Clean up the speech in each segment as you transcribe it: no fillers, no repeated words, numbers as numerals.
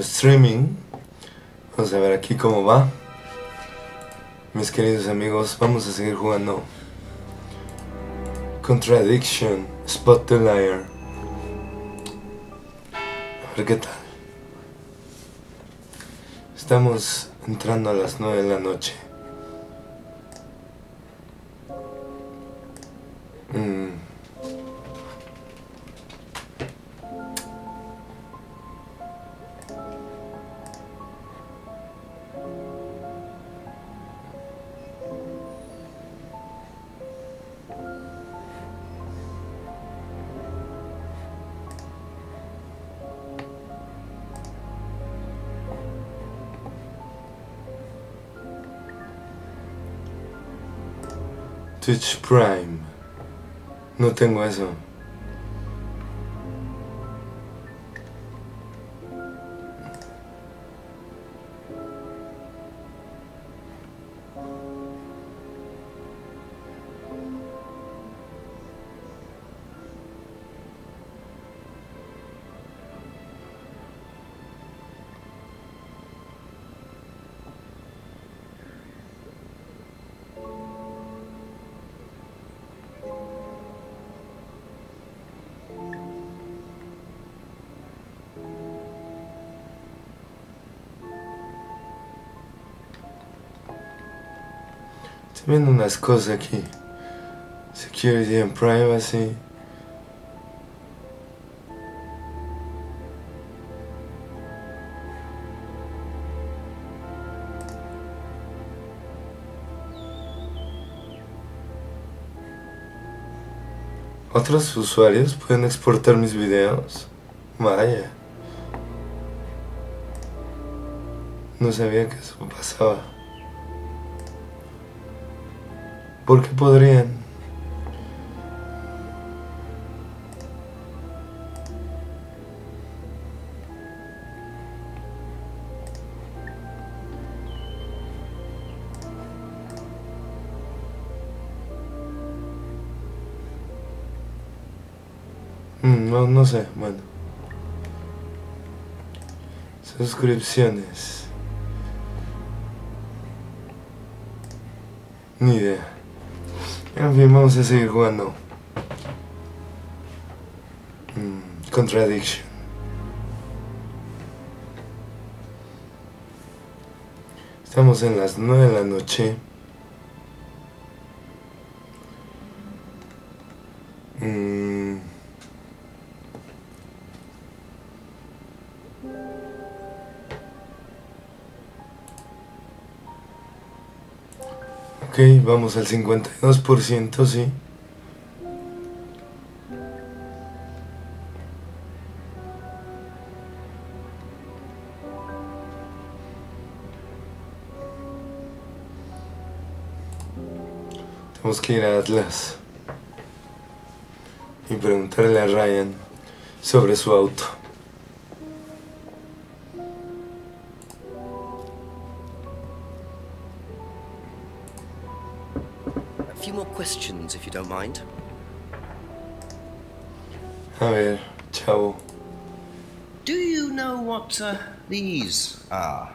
streaming. Vamos a ver aquí cómo va. Mis queridos amigos, vamos a seguir jugando Contradiction, Spot the Liar. A ver qué tal. Estamos entrando a las 9 de la noche. Twitch Prime. No tengo eso. Estoy viendo unas cosas aquí. Security and privacy. ¿Otros usuarios pueden exportar mis videos? Vaya. No sabía que eso pasaba. ¿Por qué podrían? No sé, bueno. Suscripciones. Ni idea. En fin, vamos a seguir jugando Contradiction. Estamos en las 9 de la noche. Ok, vamos al 52%, sí. Tenemos que ir a Atlas y preguntarle a Ryan sobre su auto. A few more questions, if you don't mind. A ver, chavo. Do you know what these are?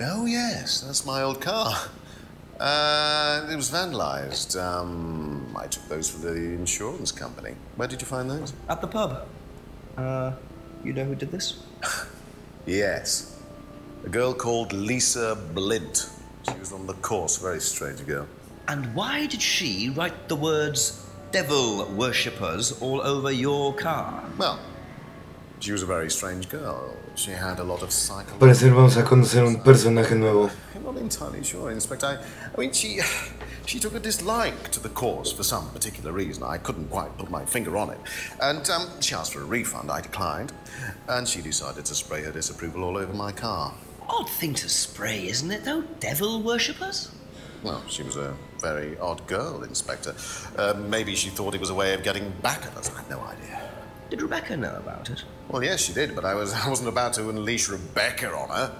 Oh, yes, that's my old car. It was vandalized. I took those for the insurance company. Where did you find those? At the pub. You know who did this? Yes. A girl called Lisa Blint. She was on the course, very strange girl. And why did she write the words devil worshippers all over your car? Well, she was a very strange girl. She had a lot of psychological... Al parecer vamos a conocer un personaje nuevo. I'm not entirely sure, Inspector. I mean, she took a dislike to the course for some particular reason. I couldn't quite put my finger on it. And she asked for a refund. I declined. And she decided to spray her disapproval all over my car. Odd thing to spray, isn't it, though? Devil worshippers? Well, she was a very odd girl, Inspector. Maybe she thought it was a way of getting back at us. I had no idea. Did Rebecca know about it? Well, yes, she did, but I wasn't about to unleash Rebecca on her.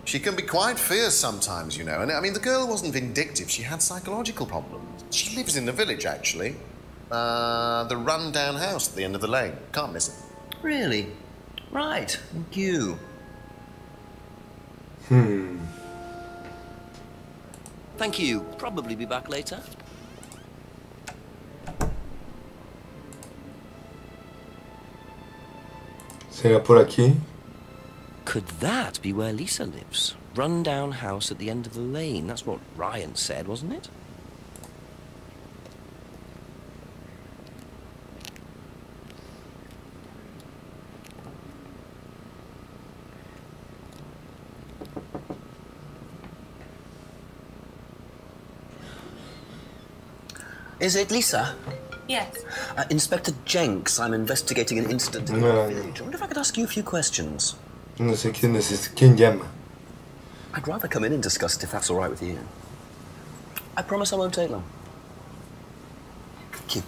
She can be quite fierce sometimes, you know. And I mean, the girl wasn't vindictive. She had psychological problems. She lives in the village, actually. The run-down house at the end of the lane. Can't miss it. Really? Right. Thank you. Thank you. Probably be back later. ¿Será por aquí? Could that be where Lisa lives? Run-down house at the end of the lane. That's what Ryan said, wasn't it? Is it Lisa? Yes. Inspector Jenks, I'm investigating an incident in your village. I wonder if I could ask you a few questions. No sé quién es. ¿Quién llama? I'd rather come in and discuss it if that's all right with you. I promise I won't take long. Thank you.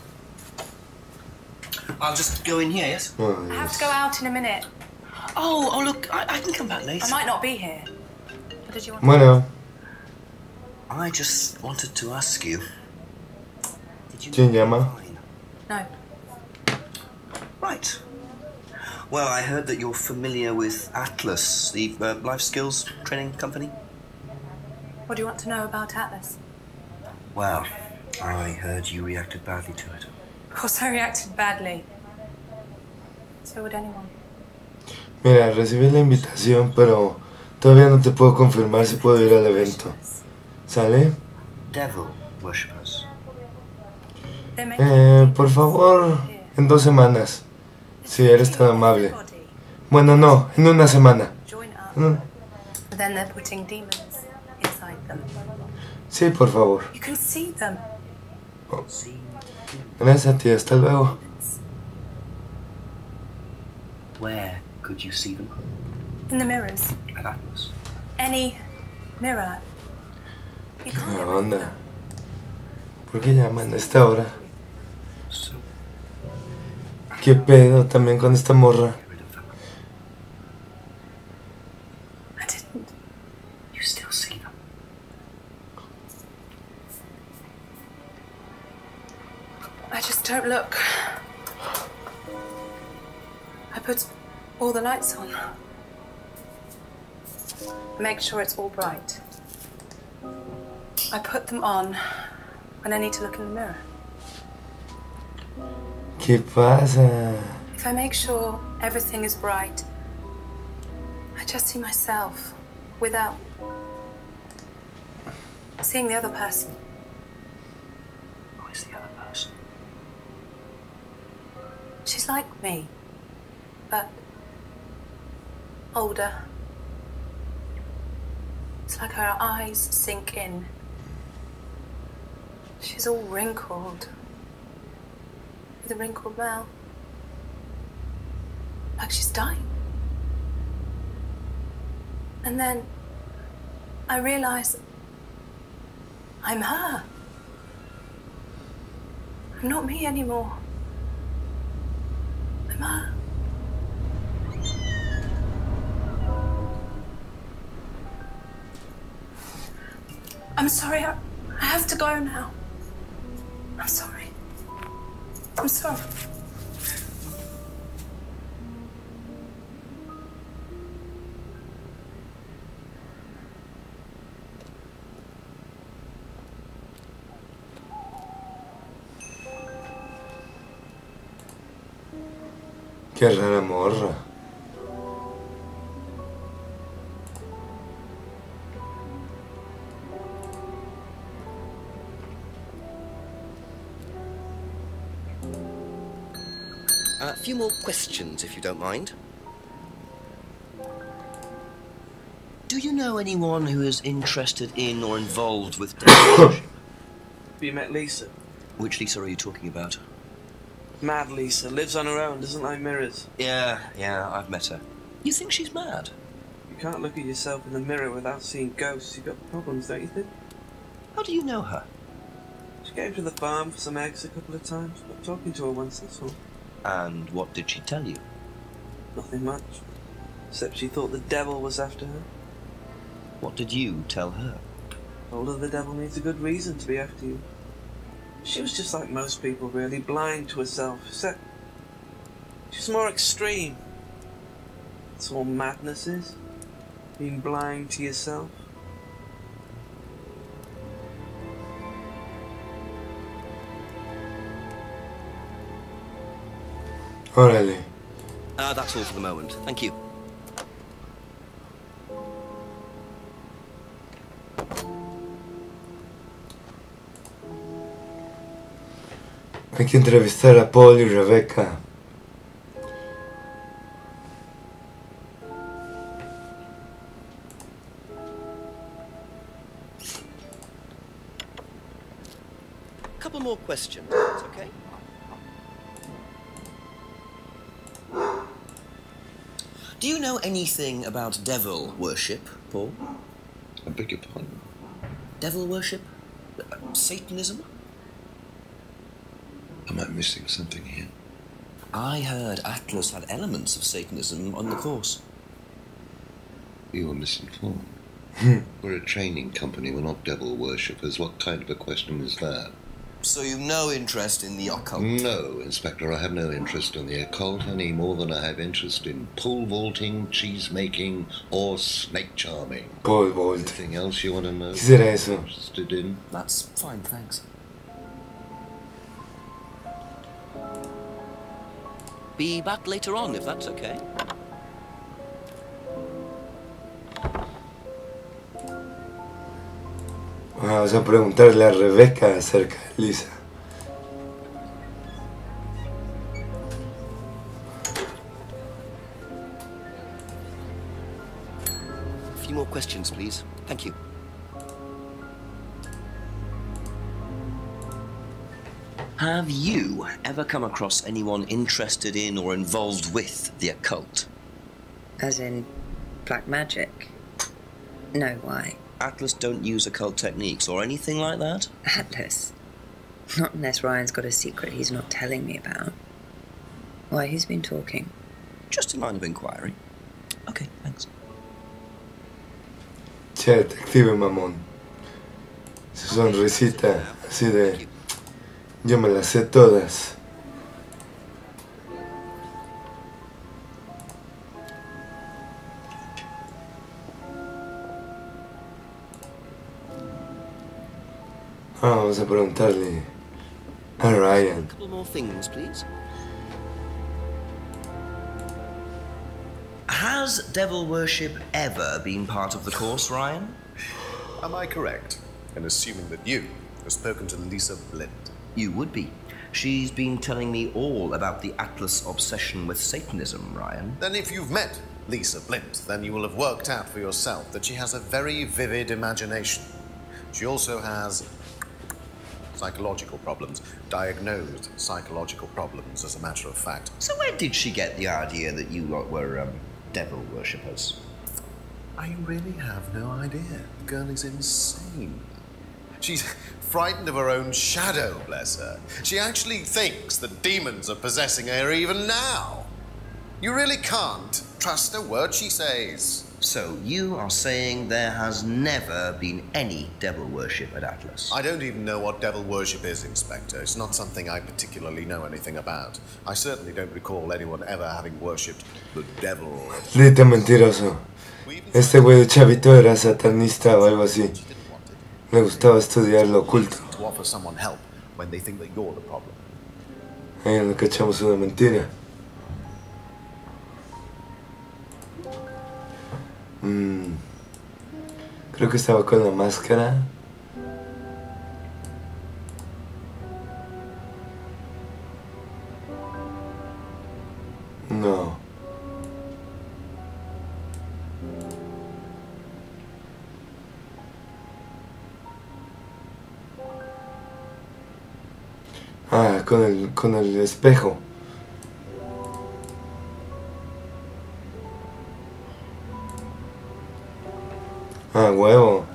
I'll just go in here, yes? Oh, I have to go out in a minute. Oh, look, I can come back later. I might not be here. What did you want? Bueno. I just wanted to ask you. Did you ¿Quién llama? No. Right. Well, I heard that you're familiar with Atlas, the life skills training company. What do you want to know about Atlas? Well, I heard you reacted badly to it. Of course I reacted badly. So would anyone. Mira, recibí la invitación, pero todavía no te puedo confirmar si puedo ir al evento. ¿Sale? Devil worshippers. Por favor, en 2 semanas. Si eres tan amable. Bueno, no, en 1 semana. Then they're putting demons inside them. Sí, por favor. You can see them. Oh. Gracias a ti, hasta luego. Where could you see them? In the mirrors. At Atlas. Any mirror. You can't ¿Qué get rid of onda? them. ¿Por qué llaman a esta hora? So, ¿Qué pedo también con esta morra? get rid of them. I didn't. You still see them? I just don't look. I put all the lights on. Make sure it's all bright. I put them on when I need to look in the mirror. ¿Qué pasa? If I make sure everything is bright, I just see myself without seeing the other person. Who is the other person? She's like me, but older. It's like her eyes sink in. She's all wrinkled, with a wrinkled mouth, like she's dying. And then I realize I'm her. I'm not me anymore. I'm her. I'm sorry, I have to go now. I'm sorry. I'm sorry. Qué rara morra. A few more questions, if you don't mind. Do you know anyone who is interested in or involved with devil worship? Have you met Lisa? Which Lisa are you talking about? Mad Lisa. Lives on her own, doesn't like mirrors. Yeah, I've met her. You think she's mad? You can't look at yourself in the mirror without seeing ghosts. You've got problems, don't you think? How do you know her? She came to the farm for some eggs a couple of times. Got talking to her once, that's all. And what did she tell you? Nothing much. Except she thought the devil was after her. What did you tell her? Told her the devil needs a good reason to be after you. She was just like most people, really, blind to herself, except she was more extreme. That's all madness is. Being blind to yourself? Órale. That's all for the moment. Thank you. Hay que entrevistar a Paul y Rebecca. Couple more questions, that's okay? Do you know anything about devil worship, Paul? I beg your pardon? Devil worship? Satanism? Am I missing something here? I heard Atlas had elements of Satanism on the course. You are misinformed. We're a training company, we're not devil worshippers. What kind of a question is that? So you've no interest in the occult? No, Inspector, I have no interest in the occult any more than I have interest in pole vaulting, cheese making, or snake charming. Pole vault. Anything else you want to know? ¿Qué será eso? Interested in? That's fine, thanks. Be back later on, if that's okay. Vamos a preguntarle a Rebecca acerca de Lisa. A few more questions, please. Thank you. Have you ever come across anyone interested in or involved with the occult? As in black magic? No, why? Atlas don't use occult techniques or anything like that? Atlas? Not unless Ryan's got a secret he's not telling me about. Why, who's been talking? Just in line of inquiry. Okay, thanks. Che, detective mamón. Su sonrisita, así de... Yo me las sé todas. Vamos a preguntarle a Ryan. A couple more things, please. Has devil worship ever been part of the course, Ryan? Am I correct in assuming that you have spoken to Lisa Blind? You would be. She's been telling me all about the Atlas obsession with Satanism, Ryan. Then if you've met Lisa Blind, then you will have worked out for yourself that she has a very vivid imagination. She also has psychological problems, diagnosed psychological problems, as a matter of fact. So where did she get the idea that you lot were devil worshippers? I really have no idea. The girl is insane. She's frightened of her own shadow, bless her. She actually thinks that demons are possessing her even now. You really can't trust a word she says. So you are saying there has never been any devil worship at Atlas? I don't even know what devil worship is, Inspector. It's not something I particularly know anything about. I certainly don't recall anyone ever having worshipped the devil. Dite mentiroso. Este güey de chavito era satanista o algo así. Le gustaba estudiar lo oculto. To offer someone help when they think that you're the problem. Ahí nos cachamos una mentira. Creo que estaba con la máscara. No. Ah, con el espejo. Ah, huevo.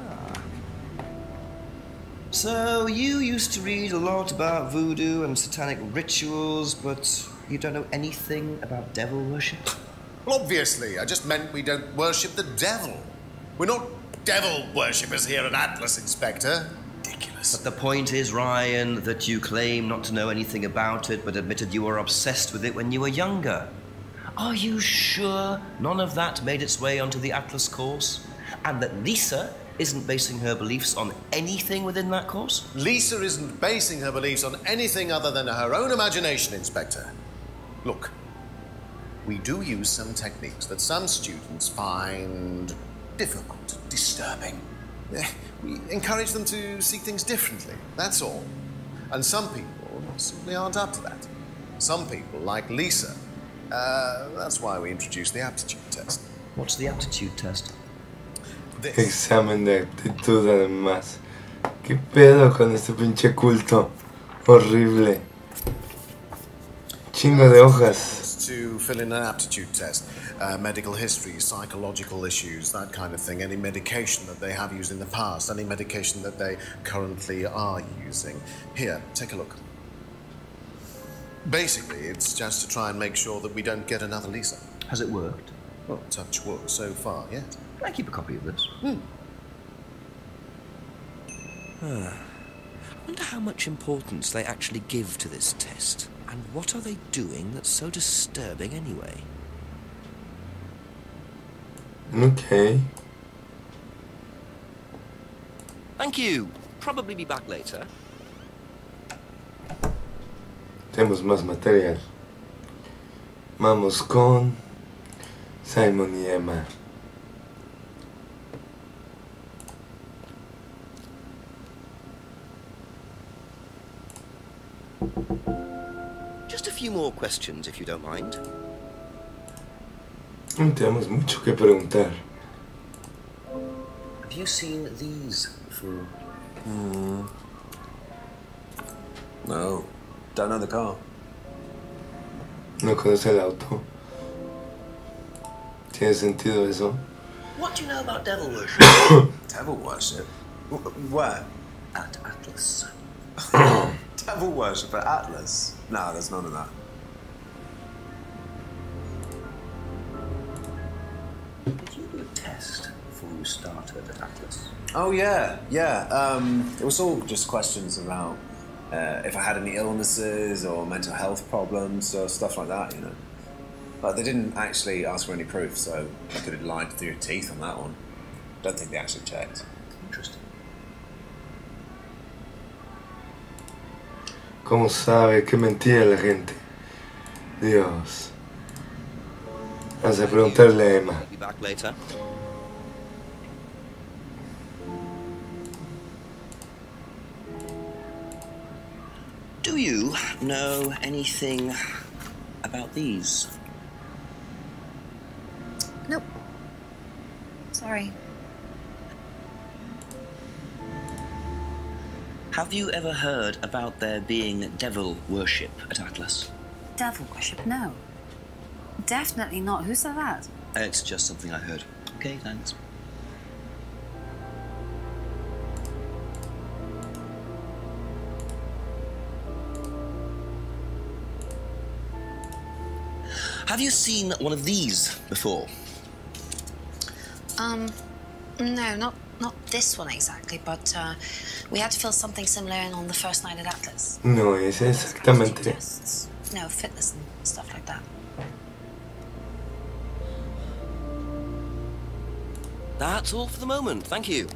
So you used to read a lot about voodoo and satanic rituals, but you don't know anything about devil worship? Well, obviously. I just meant we don't worship the devil. We're not devil worshippers here at Atlas, Inspector. Ridiculous. But the point is, Ryan, that you claim not to know anything about it, but admitted you were obsessed with it when you were younger. Are you sure none of that made its way onto the Atlas course? And that Lisa isn't basing her beliefs on anything within that course? Lisa isn't basing her beliefs on anything other than her own imagination, Inspector. Look, we do use some techniques that some students find difficult, disturbing. We encourage them to see things differently, that's all. And some people simply aren't up to that. Some people, like Lisa, that's why we introduced the aptitude test. What's the aptitude test? Examen de aptitud, además. ¿Qué pedo con este pinche culto? Horrible. Chingo de hojas. To fill in an aptitude test. Medical history, psychological issues, that kind of thing. Any medication that they have used in the past. Any medication that they currently are using. Here, take a look. Basically, it's just to try and make sure that we don't get another Lisa. Has it worked? Well, touch wood so far, yes. Can I keep a copy of this? I wonder how much importance they actually give to this test. And what are they doing that's so disturbing anyway? Okay. Thank you. Probably be back later. Tenemos más material. Vamos con Simon y Emma. Just a few more questions, if you don't mind. Tenemos mucho que preguntar. Have you seen these before? No. Don't know the car. No conoce el auto. ¿Tiene sentido eso? What do you know about devil worship? Devil worship? Where? At Atlas. Devil worship at Atlas? No, there's none of that. Did you do a test before you started at Atlas? Oh, yeah. It was all just questions about if I had any illnesses or mental health problems or stuff like that, you know. But they didn't actually ask for any proof, so I could have lied through your teeth on that one. Don't think they actually checked. Interesting. ¿Cómo sabe que mentía la gente? Dios. Vas a preguntarle a Emma. I'll be back later. Do you know anything about these? Nope. Sorry. Have you ever heard about there being devil worship at Atlas? Devil worship? No. Definitely not. Who said that? It's just something I heard. Okay, thanks. Have you seen one of these before? No, not this one exactly, but we had to fill something similar in on the first night at Atlas. No, es exactamente. Tests, fitness and stuff like that. That's all for the moment, thank you.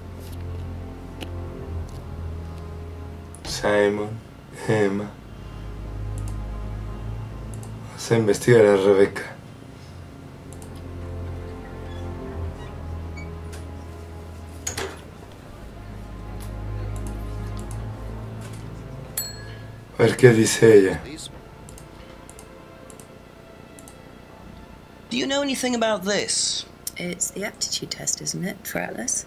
Simon, Emma. Vas a investigar a Rebecca. A ver qué dice ella. Do you know anything about this? It's the aptitude test, isn't it, for Atlas?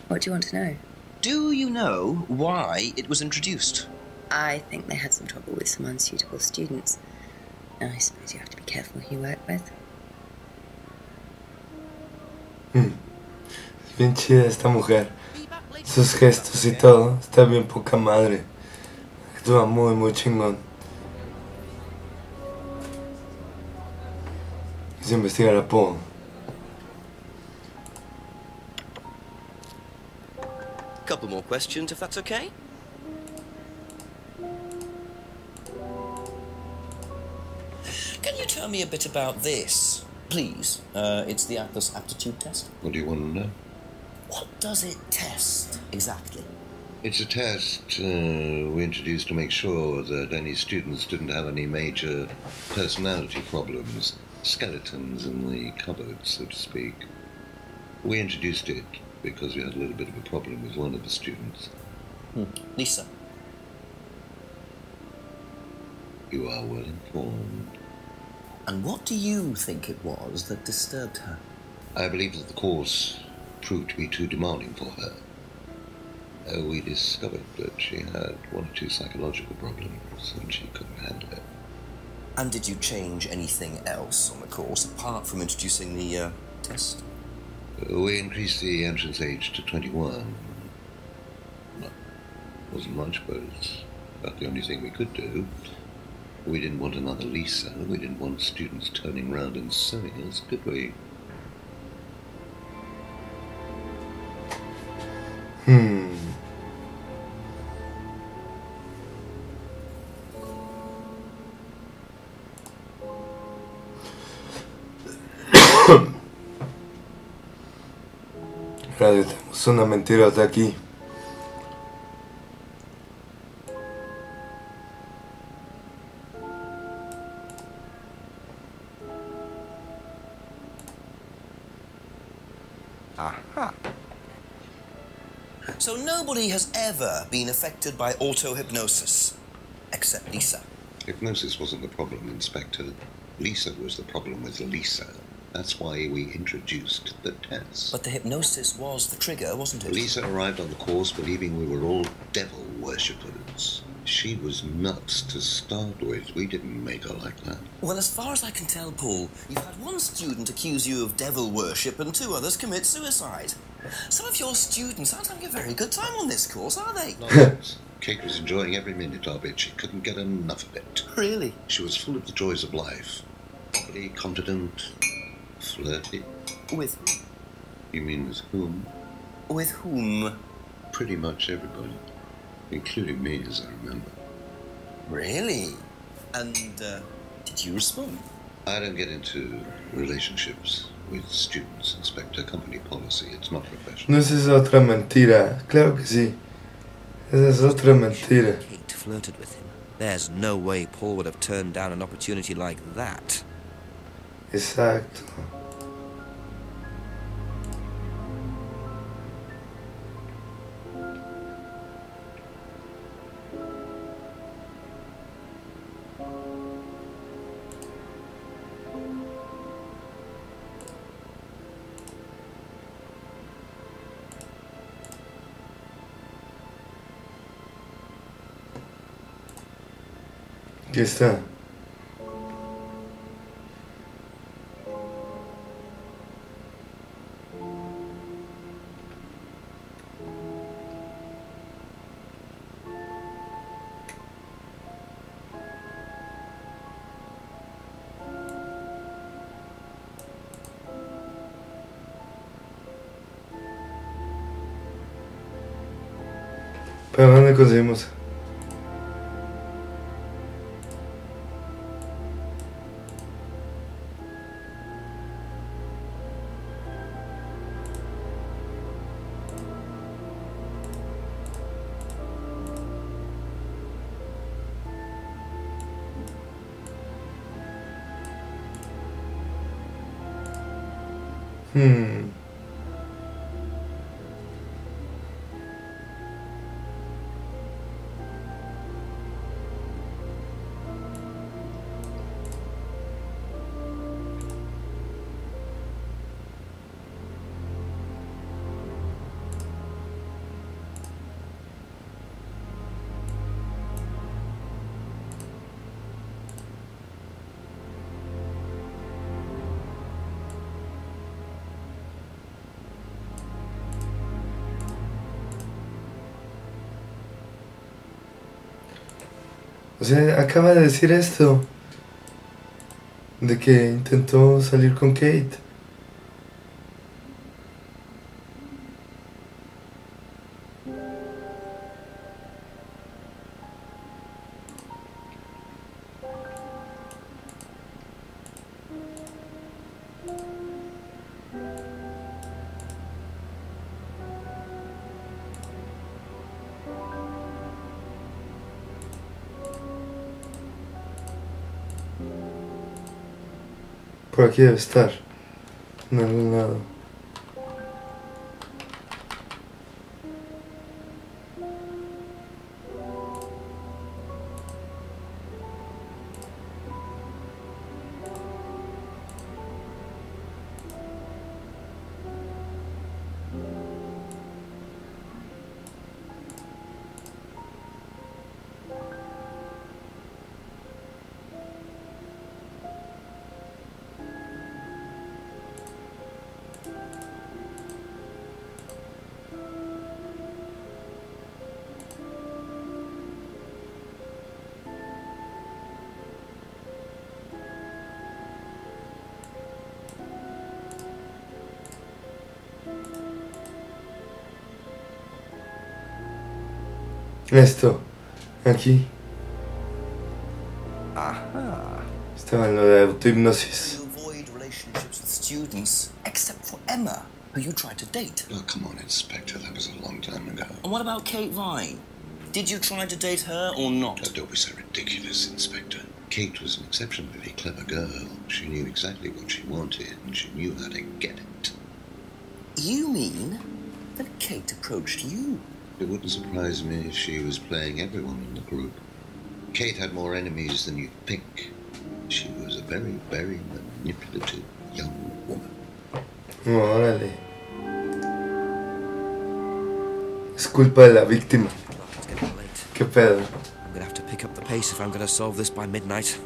What do you want to know? Do you know why it was introduced? I think they had some trouble with some unsuitable students. I suppose you have to be careful who you work with. Es bien chida esta mujer. Sus gestos y todo. Está bien poca madre. Actúa muy, muy chingón. Es investigar a Paul. Couple more questions, if that's okay. Can you tell tell me a bit about this, please? It's the Atlas aptitude test. What do you want to know? What does it test, exactly? It's a test we introduced to make sure that any students didn't have any major personality problems, skeletons in the cupboard, so to speak. We introduced it because we had a little bit of a problem with one of the students. Lisa. You are well informed. And what do you think it was that disturbed her? I believe that the course proved to be too demanding for her. We discovered that she had one or two psychological problems and she couldn't handle it. And did you change anything else on the course apart from introducing the test? We increased the entrance age to 21. Well, wasn't much, but it's about the only thing we could do. We didn't want another Lisa. We didn't want students turning around and suing us, did we? Radio, tenemos una mentira de aquí. Aha. So nobody has ever been affected by auto-hypnosis, except Lisa. Hypnosis wasn't the problem, Inspector. Lisa was the problem with Lisa. That's why we introduced the test. But the hypnosis was the trigger, wasn't it? Lisa arrived on the course believing we were all devil worshippers. She was nuts to start with. We didn't make her like that. Well, as far as I can tell, Paul, you've had one student accuse you of devil worship and two others commit suicide. Some of your students aren't having a very good time on this course, are they? Nonsense. Kate was enjoying every minute of it. She couldn't get enough of it. Really? She was full of the joys of life. Bubbly, confident, flirty. With whom? You mean with whom? With whom? Pretty much everybody. Including me, as I remember. Really? And, did you respond? I don't get into relationships with students, Inspector. Company policy. It's not professional. No, esa es otra mentira. Claro que sí. Esa es otra mentira. Kate flirted with him. There's no way Paul would have turned down an opportunity like that. Exacto. Aquí está. ¿Pero dónde conseguimos? O sea, acaba de decir esto. De que intentó salir con Kate. Por aquí debe estar. En algún lado. Esto, aquí. Aha. Estaba en lo de autohipnosis. You avoid relationships with students, except for Emma, who you tried to date. Oh, come on, Inspector. That was a long time ago. And what about Kate Vine? Did you try to date her or not? Oh, don't be so ridiculous, Inspector. Kate was an exceptionally clever girl. She knew exactly what she wanted, and she knew how to get it. You mean that Kate approached you? It wouldn't surprise me if she was playing everyone in the group. Kate had more enemies than you'd think. She was a very, very manipulative young woman. Oh, órale. Es culpa de la víctima. It's getting late. ¿Qué pedo? I'm gonna have to pick up the pace if I'm gonna solve this by midnight.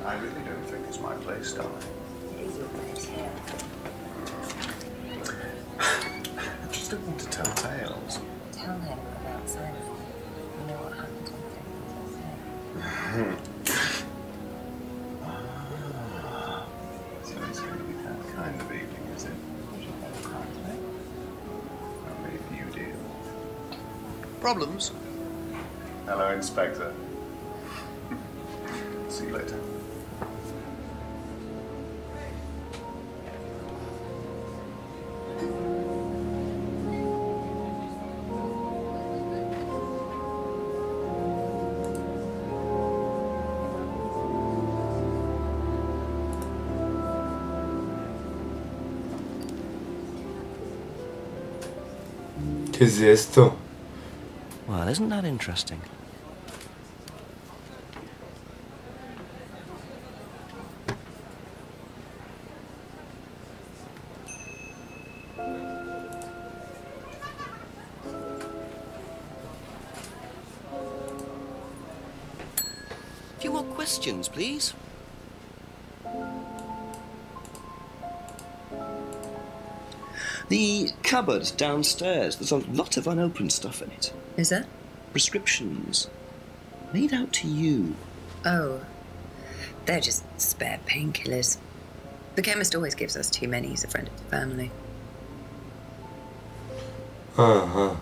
I really don't think it's my place, darling. It is your place here. I just don't want to tell tales. Tell him about Simon. You know what happened on Thursday. So it's going to be that kind of evening, is it? Well, if you deal. Problems? Hello, Inspector. See you later. ¿Qué es esto? Well, isn't that interesting? A few more questions, please. The cupboard downstairs, there's a lot of unopened stuff in it. Is that? Prescriptions. Made out to you. Oh. They're just spare painkillers. The chemist always gives us too many. He's a friend of the family. Ajá.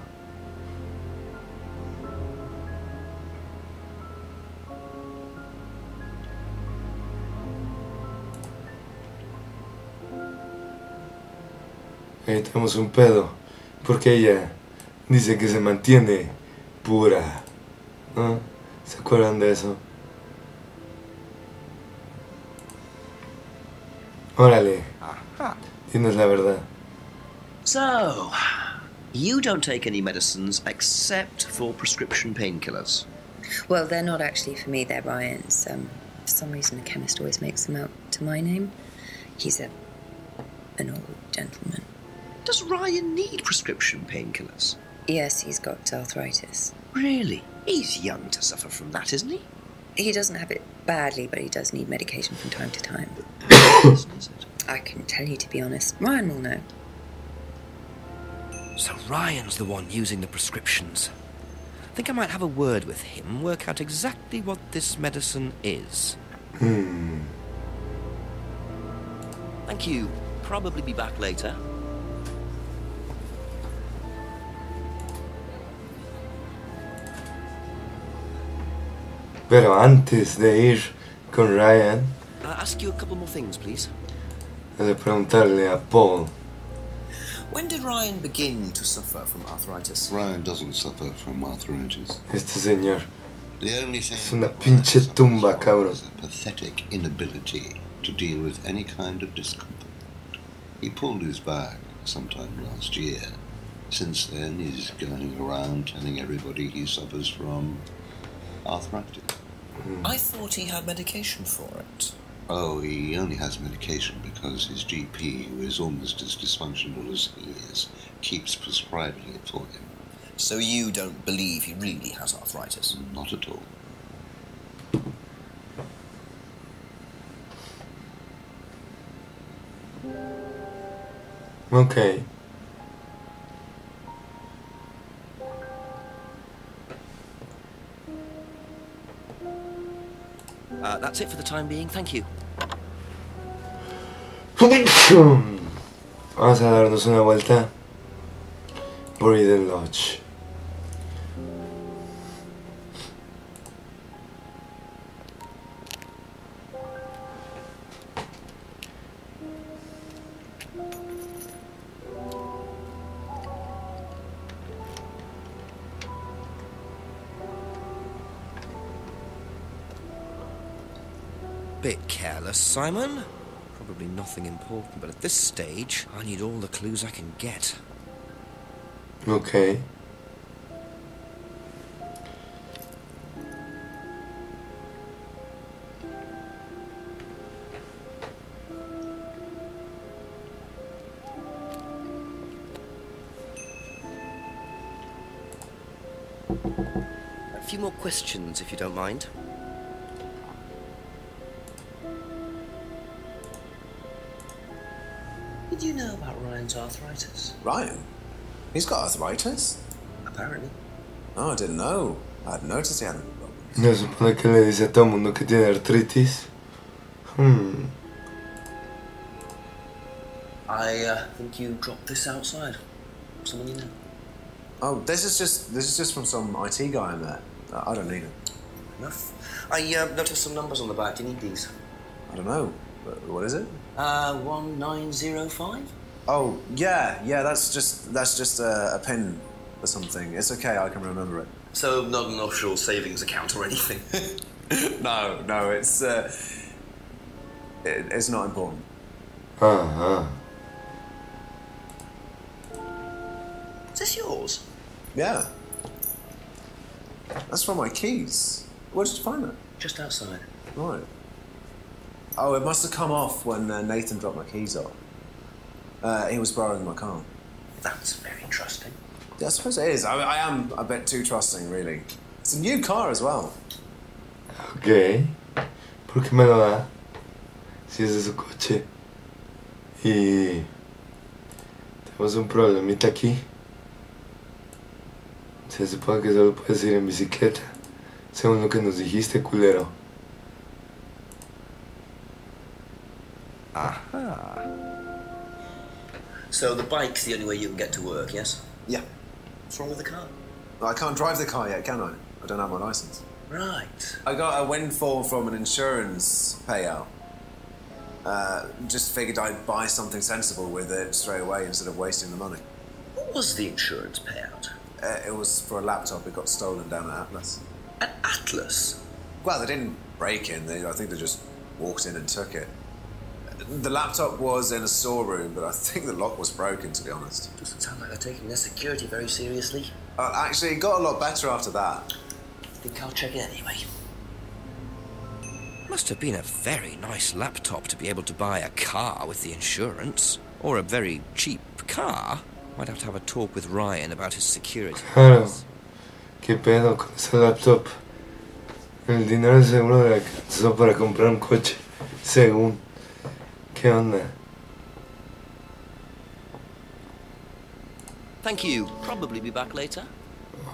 Ahí tenemos un pedo. Porque ella dice que se mantiene pura. ¿No? ¿Se acuerdan de eso? Órale. Dinos la verdad. So, you don't take any medicines except for prescription painkillers. Well, they're not actually for me. They're Ryan's. For some reason, the chemist always makes them out to my name. He's an old gentleman. Does Ryan need prescription painkillers? Yes, he's got arthritis. Really? He's young to suffer from that, isn't he? He doesn't have it badly, but he does need medication from time to time. Is it? I couldn't tell you, to be honest. Ryan will know. So Ryan's the one using the prescriptions. I think I might have a word with him, work out exactly what this medicine is. Thank you. Probably be back later. Pero antes de ir con Ryan, Ask you a couple more things, please. he de preguntarle a Paul. When did Ryan begin to suffer from arthritis? Ryan doesn't suffer from arthritis. Este señor The only thing es una pinche tumba, cabrón. is a pathetic inability to deal with any kind of discomfort. He pulled his back sometime last year. Since then, he's going around telling everybody he suffers from arthritis. I thought he had medication for it. Oh, he only has medication because his GP, who is almost as dysfunctional as he is, keeps prescribing it for him. So you don't believe he really has arthritis? Not at all. Okay. That's it for the time being, thank you. Vamos a darnos una vuelta por Eden Lodge. Bit careless, Simon. Probably nothing important, but at this stage, I need all the clues I can get. Okay. A few more questions, if you don't mind. Did you know about Ryan's arthritis? Ryan? He's got arthritis? Apparently. Oh, I didn't know. I hadn't noticed he had any problems. No supone que le dice a todo el mundo que tiene artritis. I think you dropped this outside. Someone you know. Oh, this is just from some IT guy I met. I don't need it. Enough. I noticed some numbers on the back. Do you need these? I don't know. What is it? 1905? Oh, yeah, that's just a pin or something. It's okay, I can remember it. So not an offshore savings account or anything? No, it's not important. Is this yours? Yeah. That's from my keys. Where did you find it? Just outside. Right. Oh, it must have come off when Nathan dropped my keys off. He was borrowing my car. That's very trusting. Yeah, I suppose it is. I am a bit too trusting, really. It's a new car as well. Ok. ¿Por qué me lo da? Si es de su coche. Y tenemos un problemita aquí. Se supone que solo puedes ir en bicicleta, según lo que nos dijiste, culero. Aha. So the bike's the only way you can get to work, yes? Yeah. What's wrong with the car? Well, I can't drive the car yet, can I? I don't have my license. Right. I got a windfall from an insurance payout. Just figured I'd buy something sensible with it straight away instead of wasting the money. What was the insurance payout? It was for a laptop. It got stolen down at Atlas. At Atlas? Well, they didn't break in. I think they just walked in and took it. The laptop was in a storeroom, but I think the lock was broken, to be honest. Doesn't sound like they're taking their security very seriously. Actually, it got a lot better after that. I think I'll check it anyway. Must have been a very nice laptop to be able to buy a car with the insurance. Or a very cheap car. Might have to have a talk with Ryan about his security. Claro. ¿Qué pedo con ese laptop? El dinero seguro le alcanzó para comprar un coche. Según. ¿Qué onda? Thank you. Probably be back later.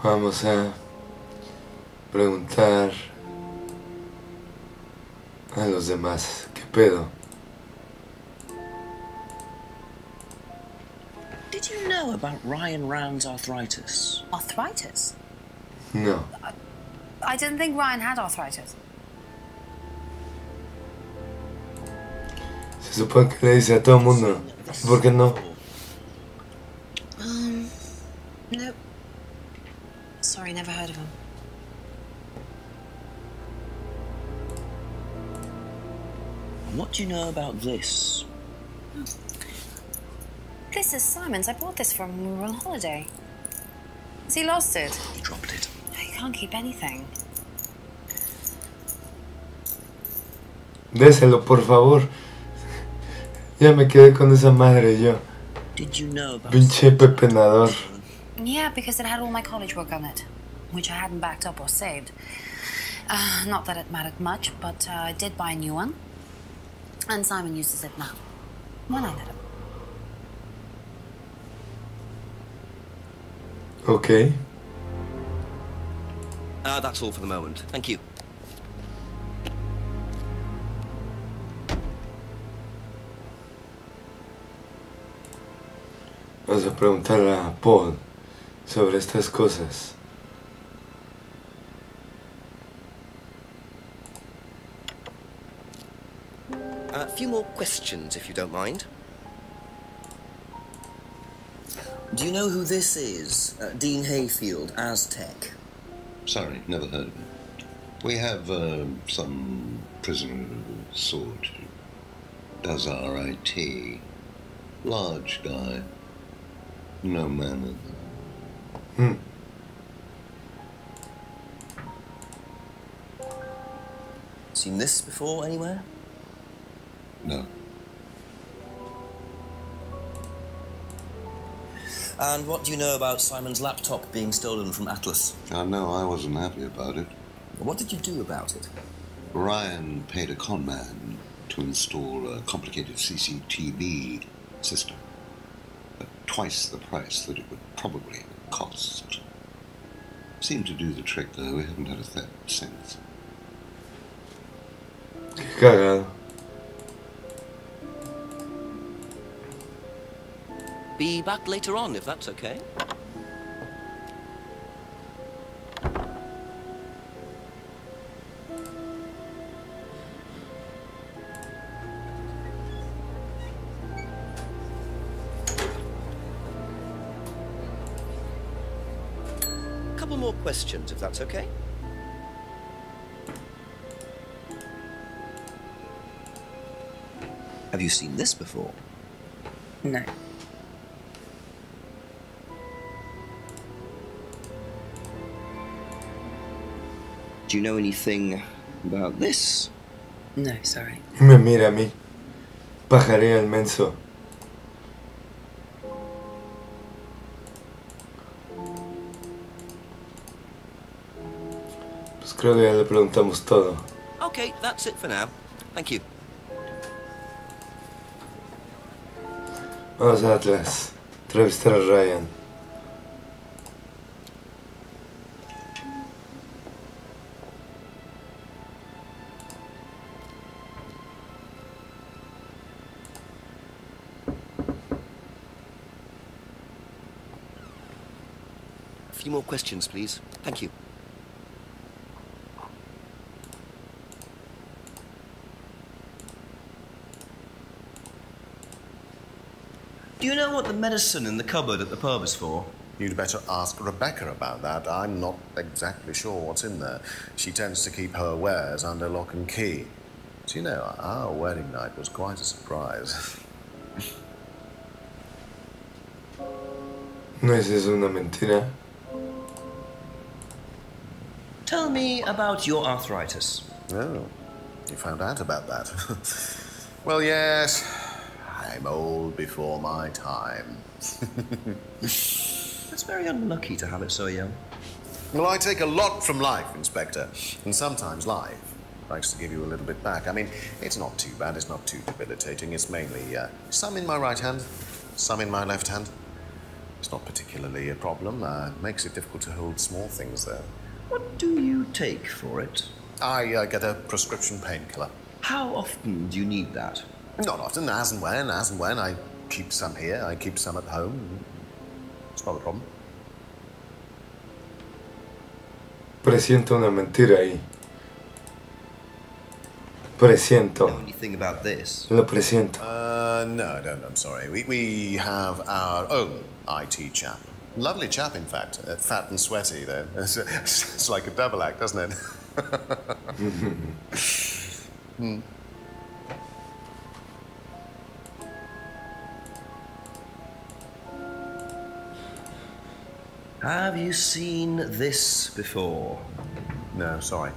Vamos a preguntar a los demás. ¿Qué pedo? Did you know about Ryan Round's arthritis? Arthritis? No. I didn't think Ryan had arthritis. Se supone que le dice a todo el mundo. ¿Por qué no? Nope. Sorry, never heard of him. What do you know about this? This is Simon's. I bought this for him when we were on holiday. Has he lost it? He dropped it. He can't keep anything. Déselo, por favor. Ya me quedé con esa madre yo. Did you know about Pinche pepenador. Yeah, because it had all my college work on it, which I hadn't backed up or saved. Not that it mattered much, but I did buy a new one. And Simon uses it now. When I let him. Ok. That's all for the moment. Thank you. Vamos a preguntarle a Paul sobre estas cosas. A few more questions, if you don't mind. Do you know who this is? Dean Hayfield, Aztec. Sorry, never heard of him. We have some prisoner sort who does our IT. Large guy. No manners. Seen this before anywhere? No. And what do you know about Simon's laptop being stolen from Atlas? No, I wasn't happy about it. What did you do about it? Ryan paid a con man to install a complicated CCTV system. At twice the price that it would probably cost. Seemed to do the trick, though. We haven't had a theft since. Qué cagado. Be back later on, if that's okay. Couple more questions, if that's okay. Have you seen this before? No. Do you know anything about this? No, sorry. Me mira a mí. Pajarín inmenso. Pues creo que ya le preguntamos todo. Okay, that's it for now. Thank you. Vamos a Atlas. Entrevistar a Ryan. A few more questions, please. Thank you. Do you know what the medicine in the cupboard at the pub is for? You'd better ask Rebecca about that. I'm not exactly sure what's in there. She tends to keep her wares under lock and key. Do you know, our wedding night was quite a surprise. No es eso una mentira. Tell me about your arthritis. Oh, you found out about that. Well, yes, I'm old before my time. It's very unlucky to have it so young. Well, I take a lot from life, Inspector, and sometimes life likes to give you a little bit back. I mean, it's not too bad, it's not too debilitating. It's mainly some in my right hand, some in my left hand. It's not particularly a problem. Makes it difficult to hold small things, though. What do you take for it? I get a prescription painkiller. How often do you need that? Not often, as and when. I keep some here, I keep some at home. It's not a problem. Presiento una mentira ahí. Presiento. Know anything about this? Lo presiento. No, I don't. I'm sorry. We have our own IT chap. Lovely chap, in fact. Fat and sweaty, though. It's like a double act, doesn't it? Have you seen this before? No, sorry.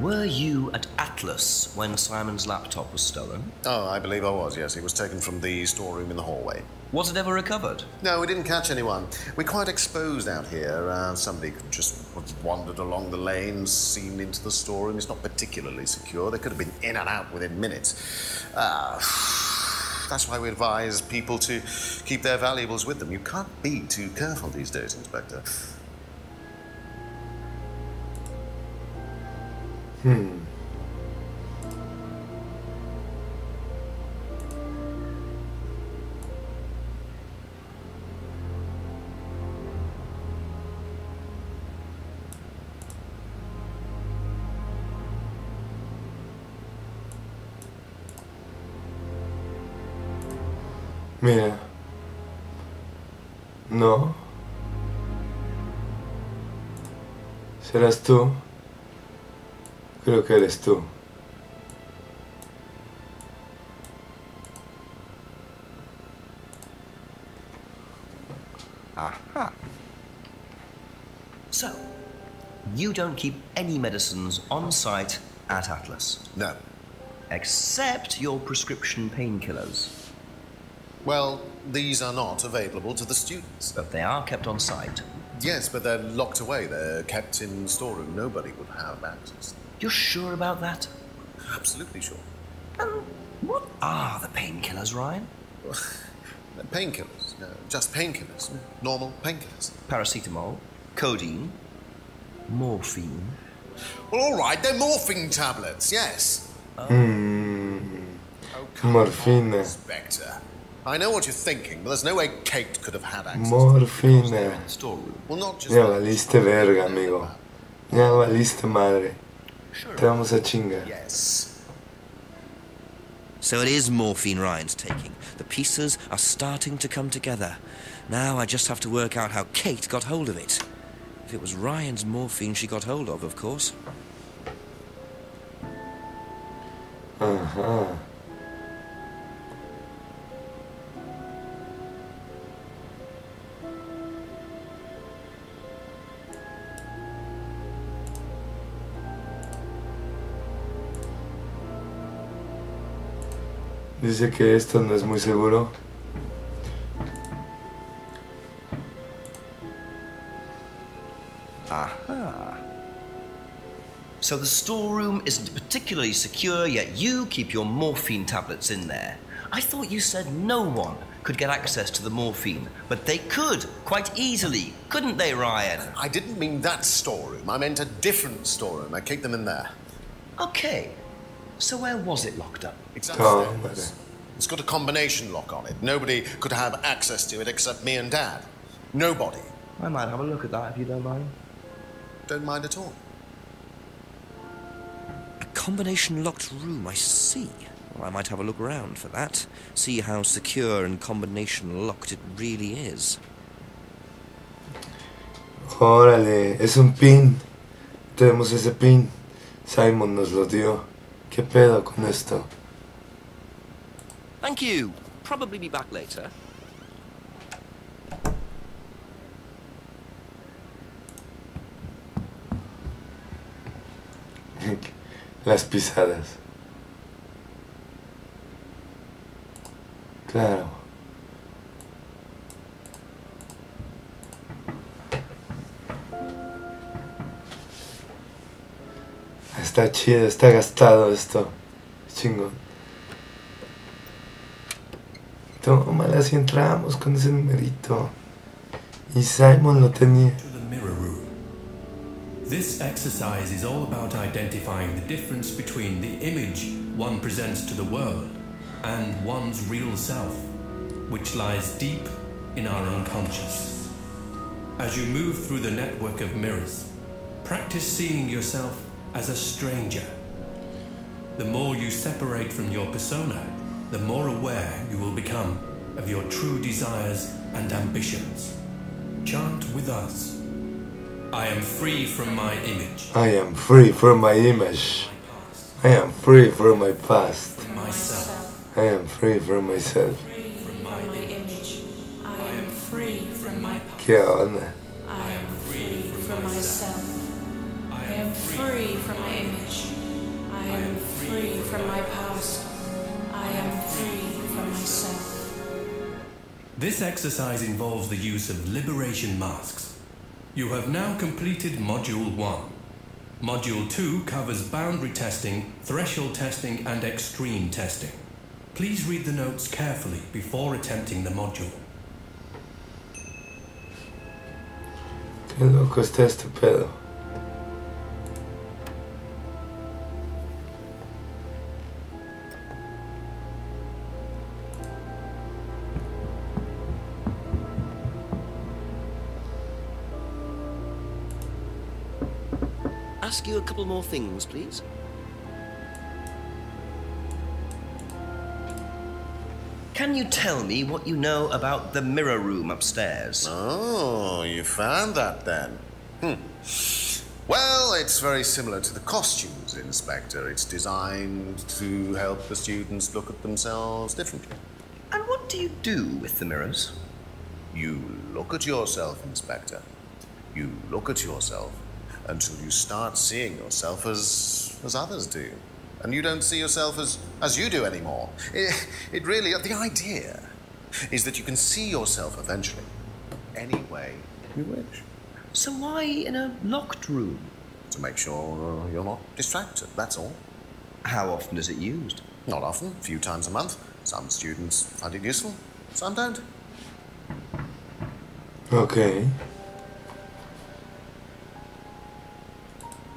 Were you at Atlas when Simon's laptop was stolen? Oh, I believe I was, yes. It was taken from the storeroom in the hallway. Was it ever recovered? No, we didn't catch anyone. We're quite exposed out here. Somebody could just have wandered along the lane, seen into the storeroom. It's not particularly secure. They could have been in and out within minutes. That's why we advise people to keep their valuables with them. You can't be too careful these days, Inspector. Mira. No. ¿Serás tú? Creo que eres tú. Aha. So, you don't keep any medicines on site at Atlas? No. Except your prescription painkillers. Well, these are not available to the students. But they are kept on site. Yes, but they're locked away. They're kept in the storeroom. Nobody would have access. You're sure about that? Absolutely sure. And what are the painkillers, Ryan? Painkillers. Just painkillers. Normal painkillers. Paracetamol, codeine, morphine. Well, all right, they're morphine tablets, yes. Morfina. Inspector. I know what you're thinking, but there's no way Kate could have had access Morfina. to the storeroom. Well, not just Ya valiste verga, amigo. Ya valiste madre. Te vamos a chingar. Yes. So it is morphine Ryan's taking. The pieces are starting to come together. Now I just have to work out how Kate got hold of it. If it was Ryan's morphine she got hold of course. Ajá. Dice que esto no es muy seguro. Aha. So the storeroom isn't particularly secure, yet you keep your morphine tablets in there. I thought you said no one could get access to the morphine, but they could, quite easily, couldn't they, Ryan? I didn't mean that storeroom. I meant a different storeroom. I keep them in there. Okay. So where was it locked up? It's Oh, upstairs. It's got a combination lock on it. Nobody could have access to it except me and Dad. Nobody. I might have a look at that if you don't mind. Don't mind at all. A combination locked room, I see. Well, I might have a look around for that. See how secure and combination locked it really is. Órale, es un pin. Tenemos ese pin. Simon nos lo dio. ¿Qué pedo con esto? Thank you. Probably be back later. Las pisadas. Claro. Está chido, está gastado esto. Chingón. Tómala si entramos con ese numerito. Y Simon lo tenía. To the mirror room. This exercise is all about identifying the difference between the image one presents to the world and one's real self, which lies deep in our unconscious. As you move through the network of mirrors, practice seeing yourself as a stranger. The more you separate from your persona, the more aware you will become of your true desires and ambitions. Chant with us. I am free from my image. I am free from my image. I am free from my past. From myself. I am free from myself. From my image. I am free from my past. ¿Qué onda? I am free from myself. I am free from my image. I am free from my past. I am free from myself. This exercise involves the use of liberation masks. You have now completed Module 1. Module 2 covers boundary testing, threshold testing, and extreme testing. Please read the notes carefully before attempting the module. Qué loco está este pedo. Ask you a couple more things, please. Can you tell me what you know about the mirror room upstairs? Oh, you found that then? Well, it's very similar to the costumes, Inspector. It's designed to help the students look at themselves differently. And what do you do with the mirrors? You look at yourself, Inspector. You look at yourself until you start seeing yourself as others do. And you don't see yourself as you do anymore. It really, the idea is that you can see yourself eventually any way you wish. So why in a locked room? To make sure you're not distracted, that's all. How often is it used? Not often, a few times a month. Some students find it useful, some don't. Okay.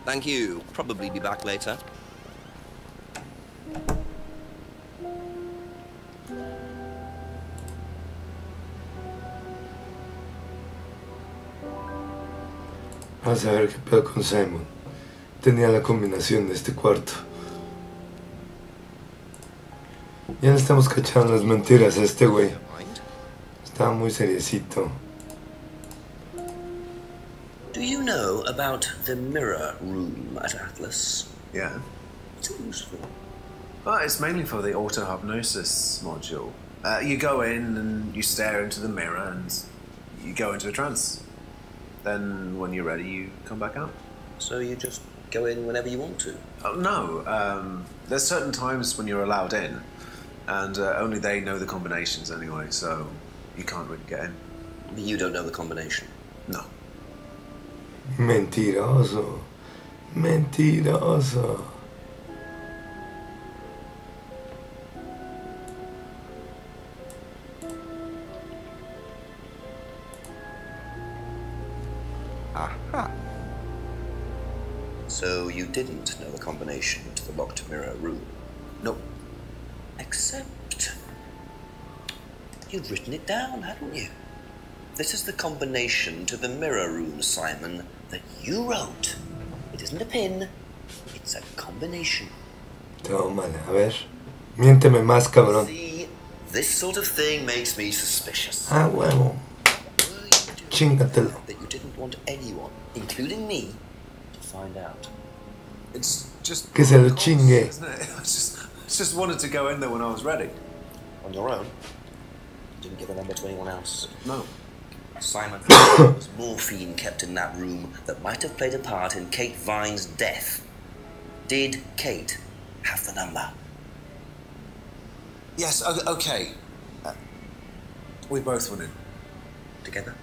Thank you. Probably be back later. Vamos a ver qué pedo con Simon. Tenía la combinación de este cuarto. Ya le estamos cachando las mentiras a este güey. Estaba muy seriecito. Do you know about the mirror room at Atlas? Yeah. What's it used for? Well, it's mainly for the auto-hypnosis module. You go in and you stare into the mirror and you go into a trance. Then when you're ready, you come back out. So you just go in whenever you want to? Oh, no. There's certain times when you're allowed in, and only they know the combinations anyway, so you can't really get in. But you don't know the combination? No. Mentiroso. Mentiroso. Aha. So you didn't know the combination to the locked mirror room? Nope. Except you'd written it down, hadn't you? This is the combination to the mirror room, Simon, that you wrote. It isn't a pin, it's a combination. Tómale, a ver. Miénteme más, cabrón. See, this sort of thing makes me suspicious. Ah, huevo. Chingatelo. That you didn't want anyone, including me, to find out. It's just... Que se lo chingue. Isn't it? I just wanted to go in there when I was ready. On your own? You didn't give a number to anyone else? No. Simon, there was morphine kept in that room that might have played a part in Kate Vine's death. Did Kate have the number? Yes, okay. We both went in. Together?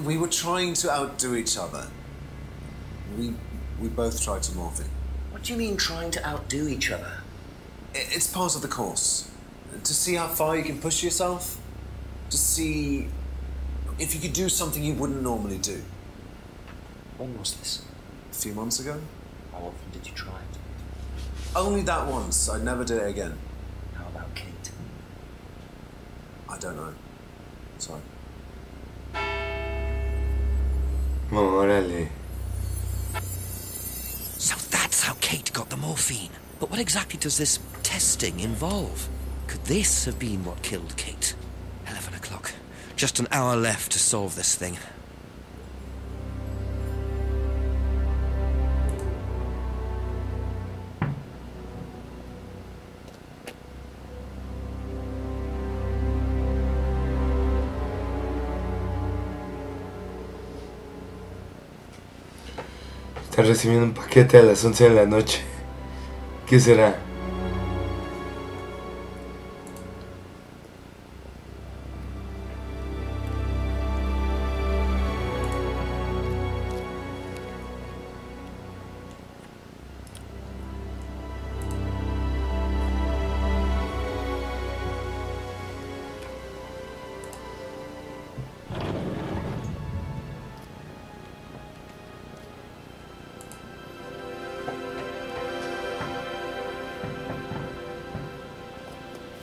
We were trying to outdo each other. We both tried to morph in. What do you mean trying to outdo each other? It's part of the course. To see how far you can push yourself. To see if you could do something you wouldn't normally do. When was this? A few months ago. How often did you try it? Only that once. I'd never do it again. How about Kate? I don't know. Sorry. Órale. So that's how Kate got the morphine. But what exactly does this testing involve? Could this have been what killed Kate? 11 o'clock. Just an hour left to solve this thing. Están recibiendo un paquete a las 11 de la noche. ¿Qué será?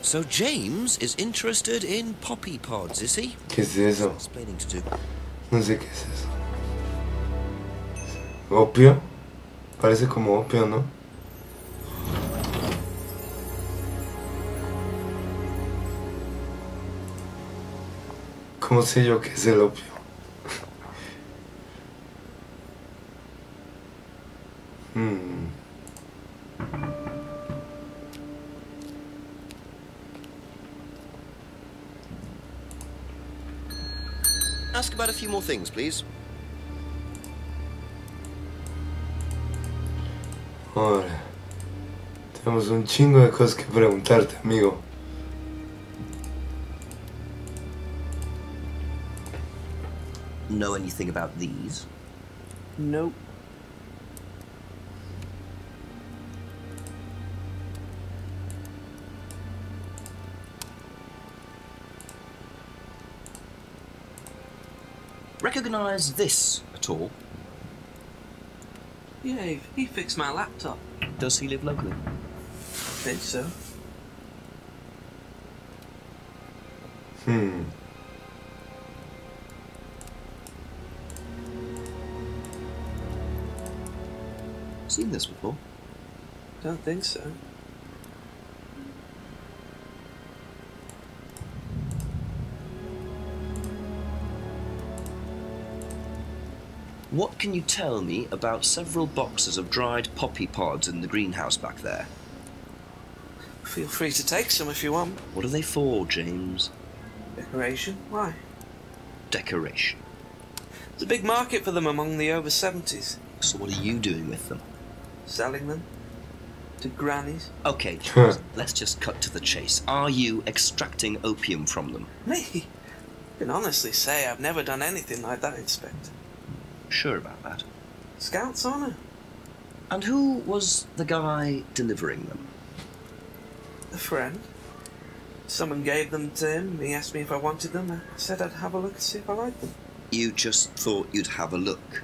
So James is interested in poppy pods, is he? ¿Qué es eso? Explaining to do. No sé qué es eso. ¿Opio? Parece como opio, ¿no? ¿Cómo sé yo qué es el opio? Ask about a few more things, please. Ahora, tenemos un chingo de cosas que preguntarte, amigo. Know anything about these? Nope. Recognize this at all? Yeah, he fixed my laptop. Does he live locally? I think so. Seen this before? Don't think so. What can you tell me about several boxes of dried poppy pods in the greenhouse back there? Feel free to take some if you want. What are they for, James? Decoration? Why? Decoration. There's a big market for them among the over 70s. So what are you doing with them? Selling them to grannies. Okay, James, let's just cut to the chase. Are you extracting opium from them? Me? I can honestly say I've never done anything like that, Inspector. Sure about that. Scout's honour. And who was the guy delivering them? A friend. Someone gave them to him. He asked me if I wanted them. I said I'd have a look and see if I liked them. You just thought you'd have a look?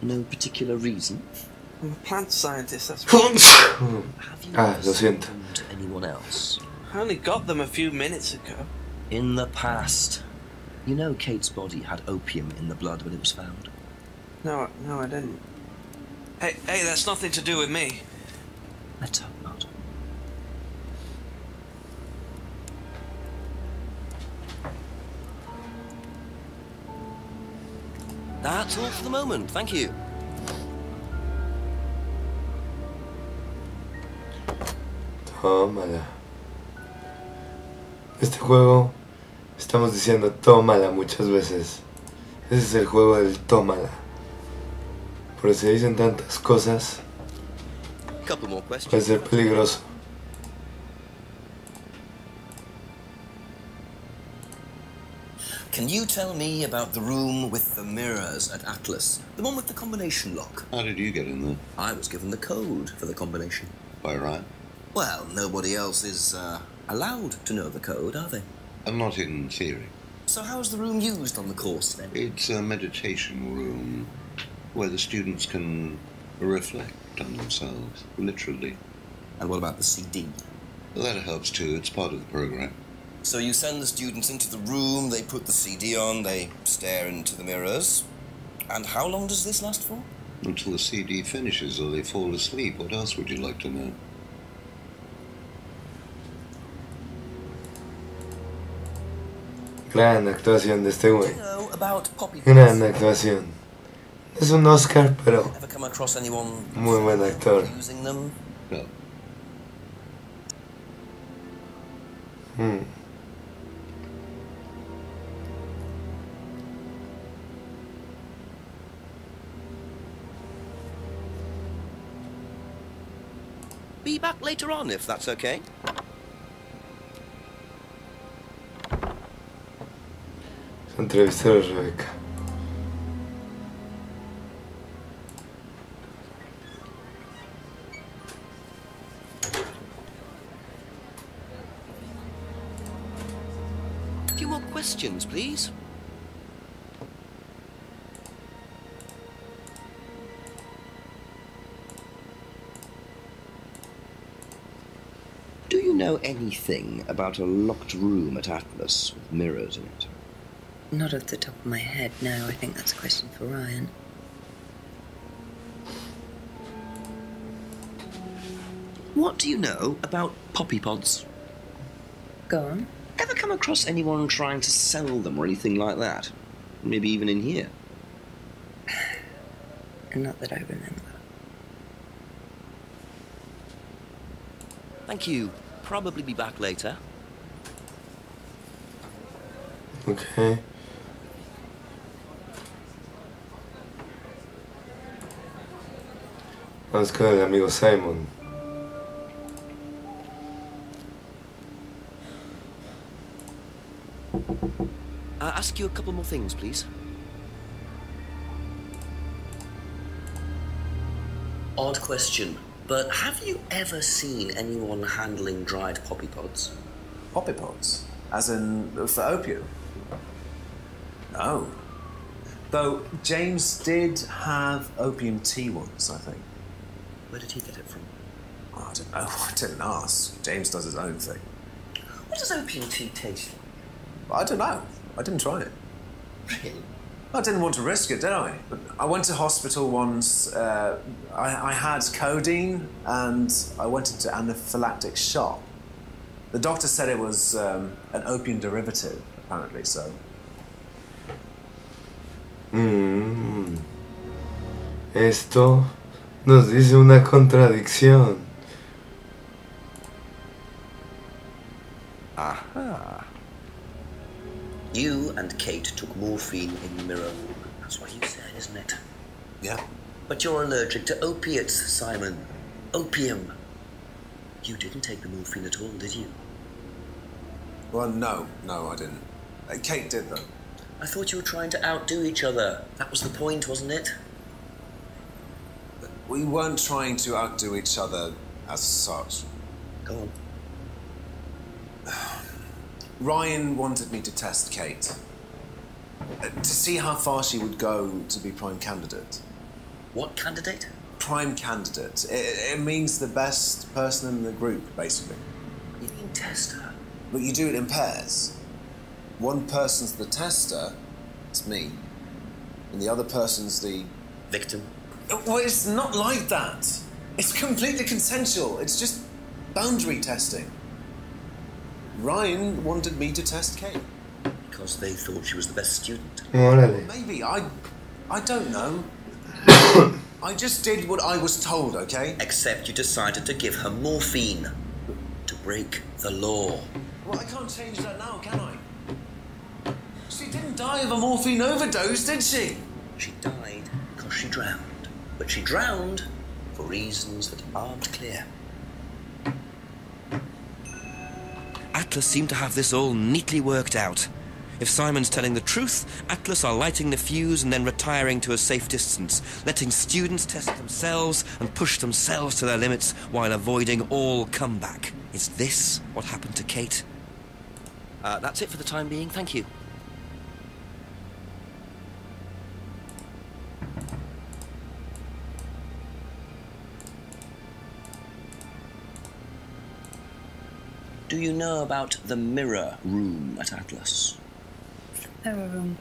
No particular reason? I'm a plant scientist, that's what. Have you Lo sold siento. them to anyone else? I only got them a few minutes ago. In the past. You know Kate's body had opium in the blood when it was found. No, I didn't. Hey, that's nothing to do with me. Let's hope not. That's all for the moment, thank you. Tómala. Este juego estamos diciendo tómala muchas veces. Ese es el juego del tómala. Pero si dicen tantas cosas, Couple more puede questions. ser peligroso. Can you tell me about the room with the mirrors at Atlas? The one with the combination lock? How did you get in there? I was given the code for the combination. By Ryan? Well, nobody else is allowed to know the code, are they? And not in theory. So how's the room used on the course, then? It's a meditation room where the students can reflect on themselves, literally. And what about the CD? That helps too, it's part of the program. So you send the students into the room, they put the CD on, they stare into the mirrors. And how long does this last for? Until the CD finishes or they fall asleep. What else would you like to know? Gran actuación de este güey. You know about poppy Gran actuación. Es un Oscar, pero Ever come across anyone muy buen actor. using them? No. Be back later on, if that's okay. Entrevistar a Rebeca. A few more questions, please. Do you know anything about a locked room at Atlas with mirrors in it? Not off the top of my head, no. I think that's a question for Ryan. What do you know about poppy pods? Go on. Ever come across anyone trying to sell them or anything like that? Maybe even in here? Not that I remember. Thank you. Probably be back later. Ok. Vamos con el amigo Simon. Ask you a couple more things, please. Odd question, but have you ever seen anyone handling dried poppy pods? Poppy pods? As in, for opium? No. Though James did have opium tea once, I think. Where did he get it from? Oh, I don't know. I didn't ask. James does his own thing. What does opium tea taste like? I don't know. I didn't try it. Really? I didn't want to risk it, did I? But I went to hospital once. I had codeine and I went into anaphylactic shock. The doctor said it was an opium derivative, apparently, so. Esto nos dice una contradicción. Aha. You and Kate took morphine in the mirror. That's what you said, isn't it? Yeah. But you're allergic to opiates, Simon. Opium. You didn't take the morphine at all, did you? Well, no, I didn't. Kate did, though. I thought you were trying to outdo each other. That was the point, wasn't it? We weren't trying to outdo each other as such. Go on. Ryan wanted me to test Kate. To see how far she would go to be prime candidate. What candidate? Prime candidate. It means the best person in the group, basically. You mean test her? But you do it in pairs. One person's the tester, it's me, and the other person's the... Victim? Well, it's not like that. It's completely consensual. It's just boundary testing. Ryan wanted me to test Kate. Because they thought she was the best student. Órale. Maybe. I don't know. I just did what I was told, okay? Except you decided to give her morphine. To break the law. Well, I can't change that now, can I? She didn't die of a morphine overdose, did she? She died because she drowned. But she drowned for reasons that aren't clear. Atlas seemed to have this all neatly worked out. If Simon's telling the truth, Atlas are lighting the fuse and then retiring to a safe distance, letting students test themselves and push themselves to their limits while avoiding all comeback. Is this what happened to Kate? That's it for the time being, thank you. Do you know about the mirror room at Atlas? Mirror room.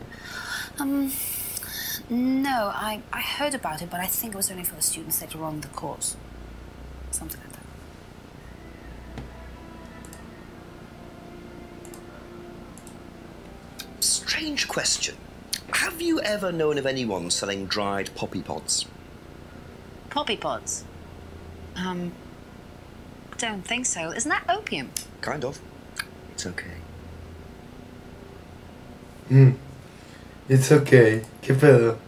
No, I heard about it, but I think it was only for the students later on in the course. Something like that. strange question. Have you ever known of anyone selling dried poppy pods? Poppy pods? Don't think so. Isn't that opium? Kind of. It's okay. It's okay. ¿Qué pedo?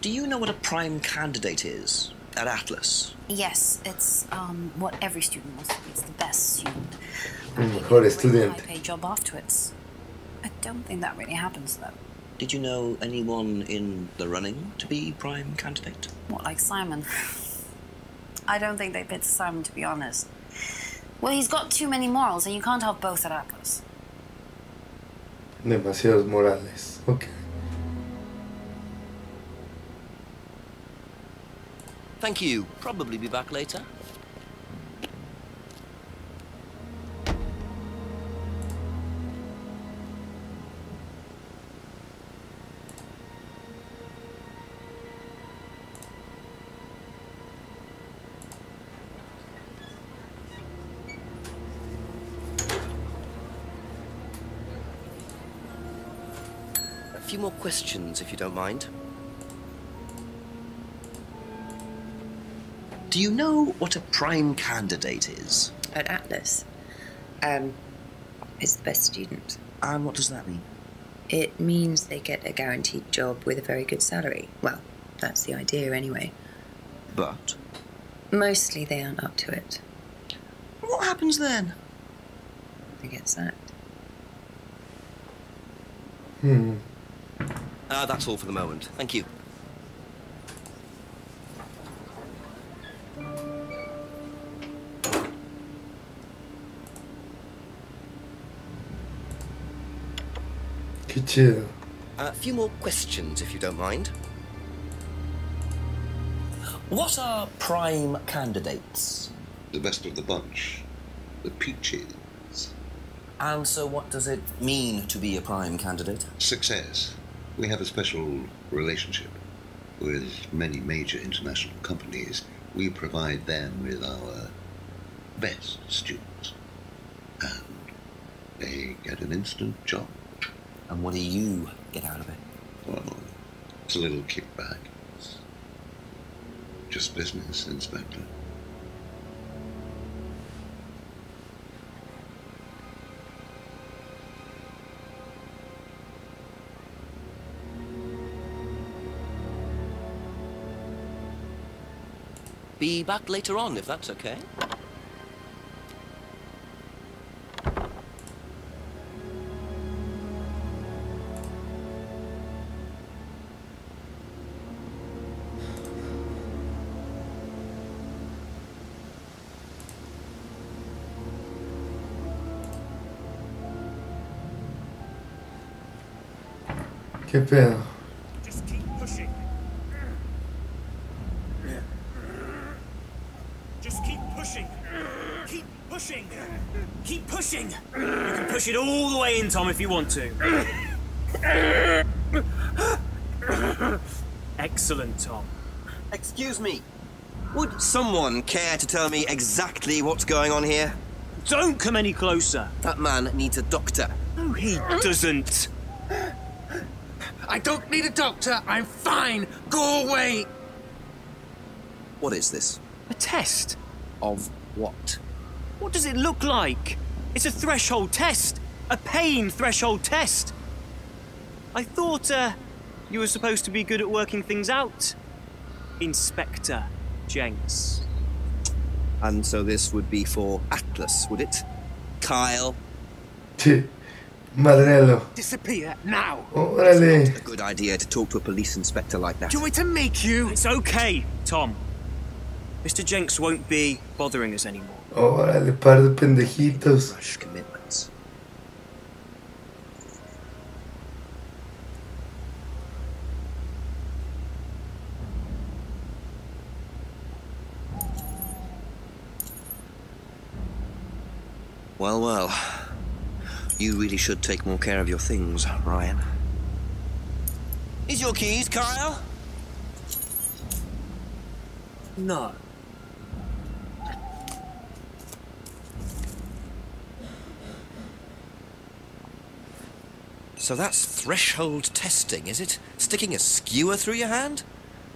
Do you know what a prime candidate is at Atlas? Yes, it's what every student wants to be. It's the best student. El mejor estudiante. High-paid job afterwards. I don't think that really happens though. Did you know anyone in the running to be prime candidate? What, like Simon? I don't think they picked Simon, to be honest. Well, he's got too many morals, and you can't have both at Atlas. Demasiados morales. Okay. Thank you. Probably be back later. A few more questions, if you don't mind. Do you know what a prime candidate is? At Atlas, it's the best student. And what does that mean? It means they get a guaranteed job with a very good salary. Well, that's the idea anyway. But? Mostly they aren't up to it. What happens then? They get sacked. That's all for the moment. Thank you. Qué chido. A few more questions, if you don't mind. What are prime candidates? The best of the bunch. The peaches. And so what does it mean to be a prime candidate? Success. We have a special relationship with many major international companies. We provide them with our best students. And they get an instant job. And what do you get out of it? Well, it's a little kickback. It's just business, Inspector. Be back later on, if that's okay. ¿Qué pedo? Just keep pushing. Just keep pushing. Keep pushing. Keep pushing. You can push it all the way in, Tom, if you want to. Excellent, Tom. Excuse me. Would someone care to tell me exactly what's going on here? Don't come any closer. That man needs a doctor. No, he doesn't. I don't need a doctor. I'm fine. Go away. What is this? A test. Of what? What does it look like? It's a threshold test. A pain threshold test. I thought, you were supposed to be good at working things out. Inspector Jenks. And so this would be for Atlas, would it? Kyle? Madrelo. Disappear now. Órale. It's a good idea to talk to a police inspector like that. Do you want me to make you? It's okay, Tom. Mr. Jenks won't be bothering us anymore. Órale, par de pendejitos. Rush commitments. Well, well. You really should take more care of your things, Ryan. Is your keys, Kyle? No. So that's threshold testing, is it? Sticking a skewer through your hand?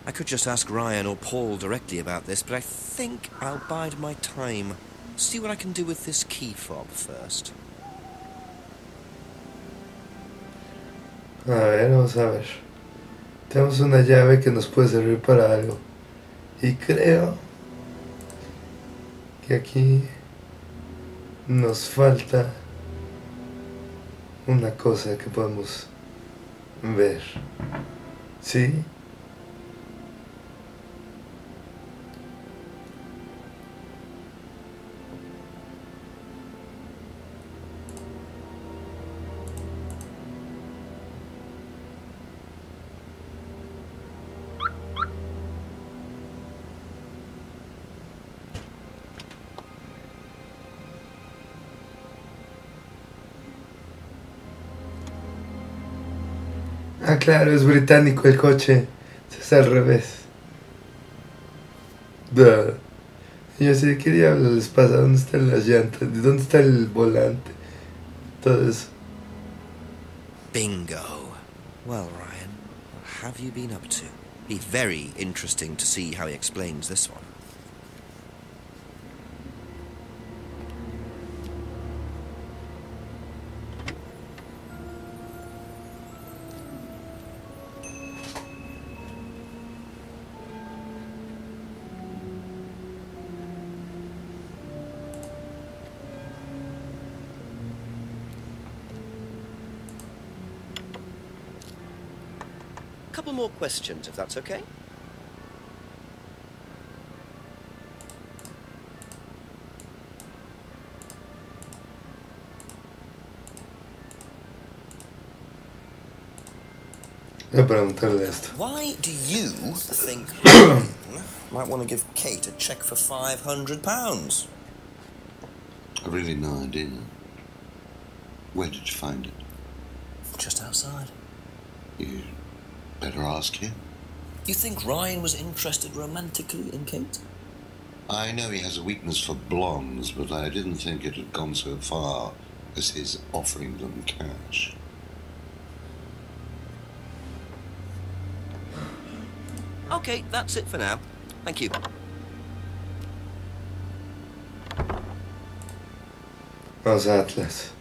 I could just ask Ryan or Paul directly about this, but I think I'll bide my time. See what I can do with this key fob first. A ver, vamos a ver. Tenemos una llave que nos puede servir para algo. Y creo que aquí nos falta una cosa que podemos ver. ¿Sí? Ah, claro, es británico el coche. Es al revés. Duh. Y yo sí, ¿qué diablos les pasa? ¿Dónde están las llantas? ¿Dónde está el volante? Todo eso. Bingo. Well, Ryan, what have you been up to? Be very interesting to see how he explains this one. Couple more questions, if that's okay. Voy a preguntarle esto. Why do you think might want to give Kate a cheque for £500? I've really no idea. Where did you find it? Just outside. You better ask him. You think Ryan was interested romantically in Kate? I know he has a weakness for blondes, but I didn't think it had gone so far as his offering them cash. Okay, that's it for now. Thank you. Vamos a Atlas.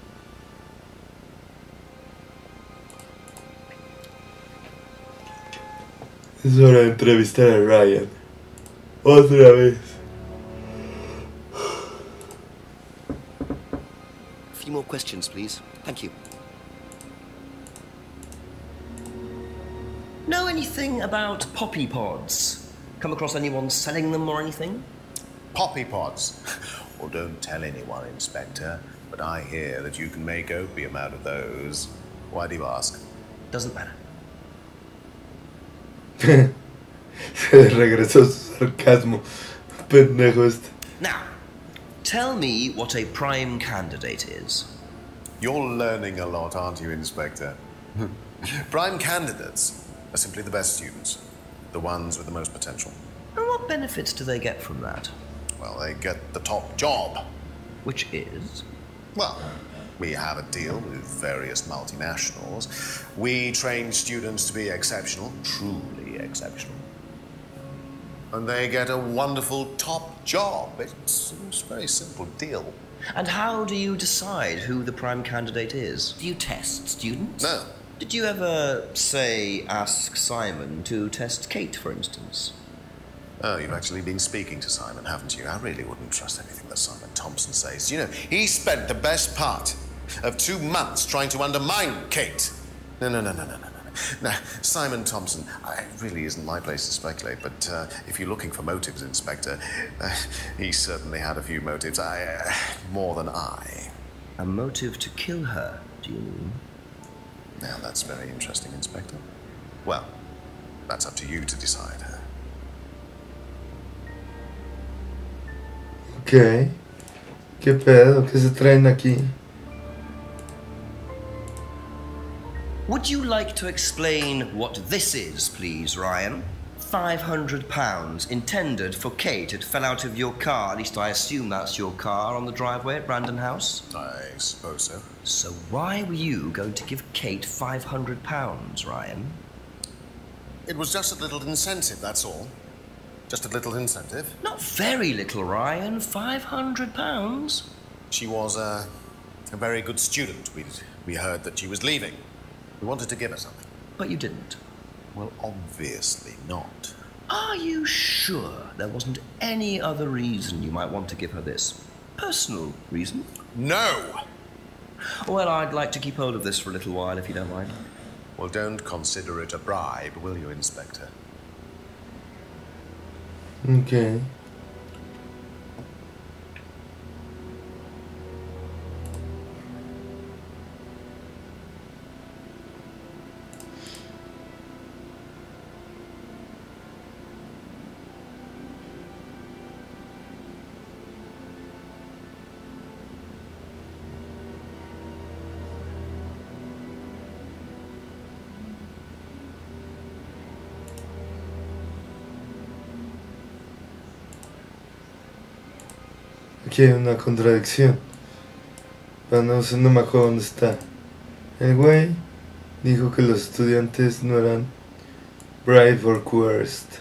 Es hora de entrevistar a Ryan. Otra vez. A few more questions, please. Thank you. Know anything about poppy pods? Come across anyone selling them or anything? Poppy pods? Well, don't tell anyone, Inspector, but I hear that you can make opium out of those. Why do you ask? Doesn't matter. Se le regresó su sarcasmo. Pendejo este. Now, tell me what a prime candidate is. You're learning a lot, aren't you, Inspector? Prime candidates are simply the best students, the ones with the most potential. And what benefits do they get from that? Well, they get the top job. Which is? Well, we have a deal with various multinationals. We train students to be exceptional, truly exceptional. And they get a wonderful top job. It's a very simple deal. And how do you decide who the prime candidate is? Do you test students? No. Did you ever, say, ask Simon to test Kate, for instance? Oh, you've actually been speaking to Simon, haven't you? I really wouldn't trust anything that Simon Thompson says. You know, he spent the best part of 2 months trying to undermine Kate. No. Now, Simon Thompson, it really isn't my place to speculate, but if you're looking for motives, Inspector, he certainly had a few motives. More than I. A motive to kill her, do you mean? Now, that's very interesting, Inspector. Well, that's up to you to decide. Ok. ¿Qué pedo? ¿Qué se traen aquí? Would you like to explain what this is, please, Ryan? £500 intended for Kate. It fell out of your car. At least I assume that's your car on the driveway at Brandon House. I suppose so. So why were you going to give Kate £500, Ryan? It was just a little incentive, that's all. Just a little incentive. Not very little, Ryan. £500. She was a very good student. We heard that she was leaving. We wanted to give her something. But you didn't. Well, obviously not. Are you sure there wasn't any other reason you might want to give her this? Personal reason? No! Well, I'd like to keep hold of this for a little while, if you don't mind. Well, don't consider it a bribe, will you, Inspector? Okay. Aquí hay una contradicción. Pero no me acuerdo dónde está. El güey dijo que los estudiantes no eran bribed or coerced.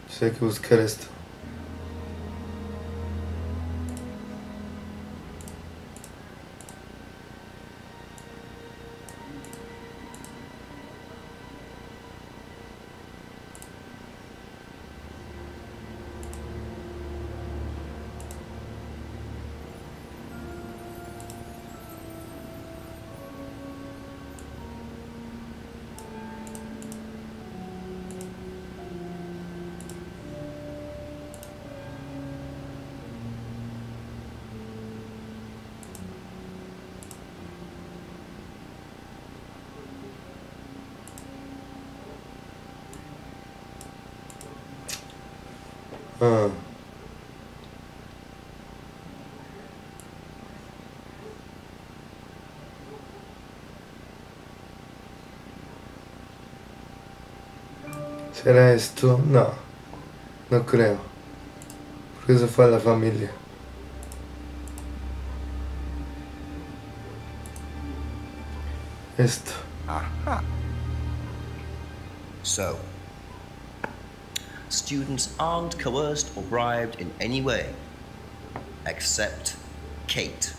Entonces hay que buscar esto. Ah. ¿Será esto? No, no creo. Porque eso fue a la familia. Esto. Aha. So, students aren't coerced or bribed in any way, except Kate.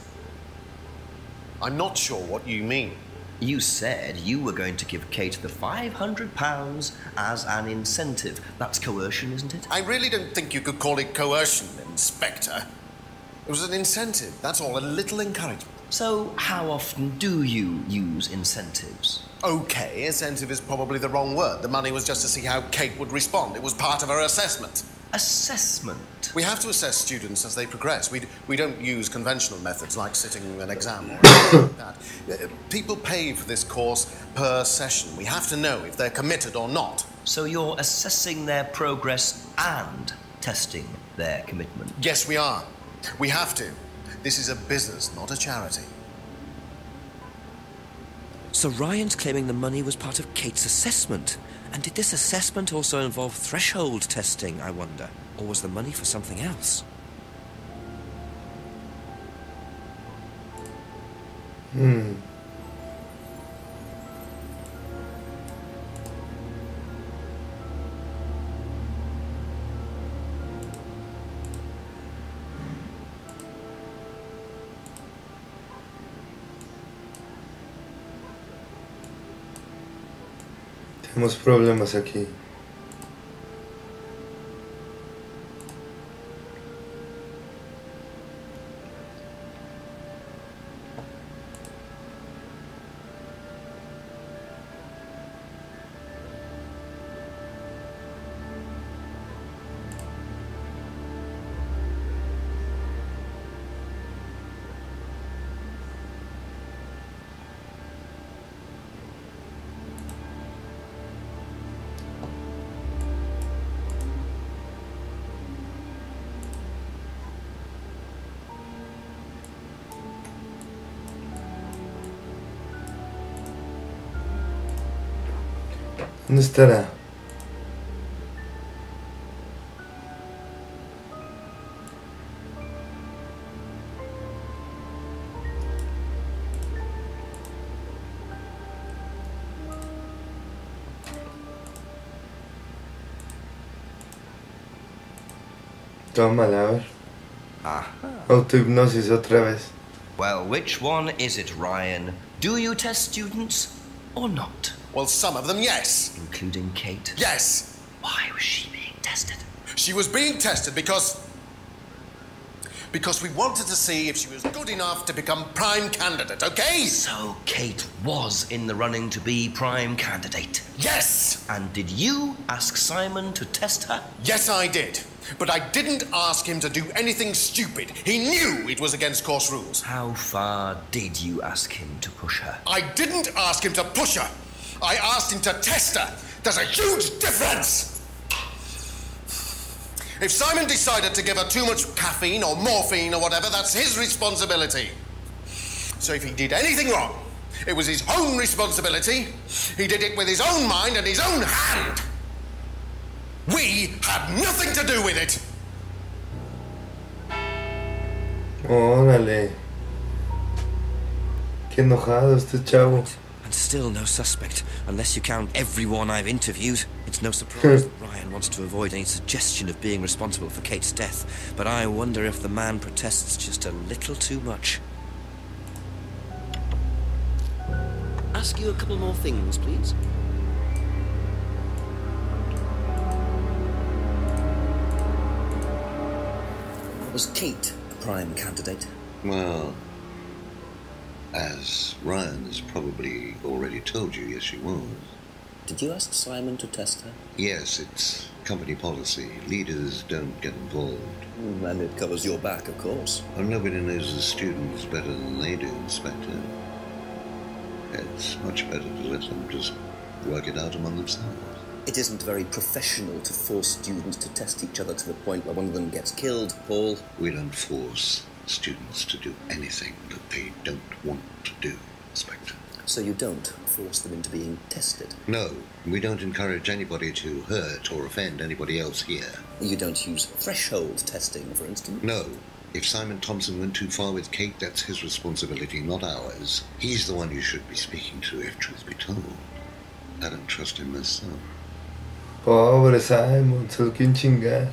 I'm not sure what you mean. You said you were going to give Kate the £500 as an incentive. That's coercion, isn't it? I really don't think you could call it coercion, Inspector. It was an incentive, that's all, a little encouragement. So, how often do you use incentives? Okay, incentive is probably the wrong word. The money was just to see how Kate would respond. It was part of her assessment. Assessment? We have to assess students as they progress. We don't use conventional methods like sitting an exam or anything like that. People pay for this course per session. We have to know if they're committed or not. So you're assessing their progress and testing their commitment? Yes, we are. We have to. This is a business, not a charity. So Ryan's claiming the money was part of Kate's assessment. And did this assessment also involve threshold testing, I wonder? Or was the money for something else? Tenemos problemas aquí. ¿Dónde estará? Tómala, a ver. Autohipnosis otra vez. Well, which one is it, Ryan? Do you test students or not? Well, some of them, yes. Including Kate? Yes. Why was she being tested? She was being tested because we wanted to see if she was good enough to become prime candidate, okay? So Kate was in the running to be prime candidate? Yes! And did you ask Simon to test her? Yes, I did. But I didn't ask him to do anything stupid. He knew it was against course rules. How far did you ask him to push her? I didn't ask him to push her. I asked him to test her. There's a huge difference! If Simon decided to give her too much caffeine or morphine or whatever, that's his responsibility. So if he did anything wrong, it was his own responsibility. He did it with his own mind and his own hand. We had nothing to do with it. Órale. Qué enojado este chavo. And still no suspect, unless you count everyone I've interviewed. It's no surprise that Ryan wants to avoid any suggestion of being responsible for Kate's death, but I wonder if the man protests just a little too much. Ask you a couple more things, please. Was Kate the prime candidate? Well, as Ryan has probably already told you, yes, she was. Did you ask Simon to test her? Yes, it's company policy. Leaders don't get involved. And it covers your back, of course. Well, nobody knows the students better than they do, Inspector. It's much better to let them just work it out among themselves. It isn't very professional to force students to test each other to the point where one of them gets killed, Paul. We don't force students to do anything that they don't want to do, Inspector. So you don't force them into being tested? No, we don't encourage anybody to hurt or offend anybody else here. You don't use threshold testing, for instance? No. If Simon Thompson went too far with Kate, that's his responsibility, not ours. He's the one you should be speaking to, if truth be told. I don't trust him myself. Pobre Simon, se lo quieren chingar.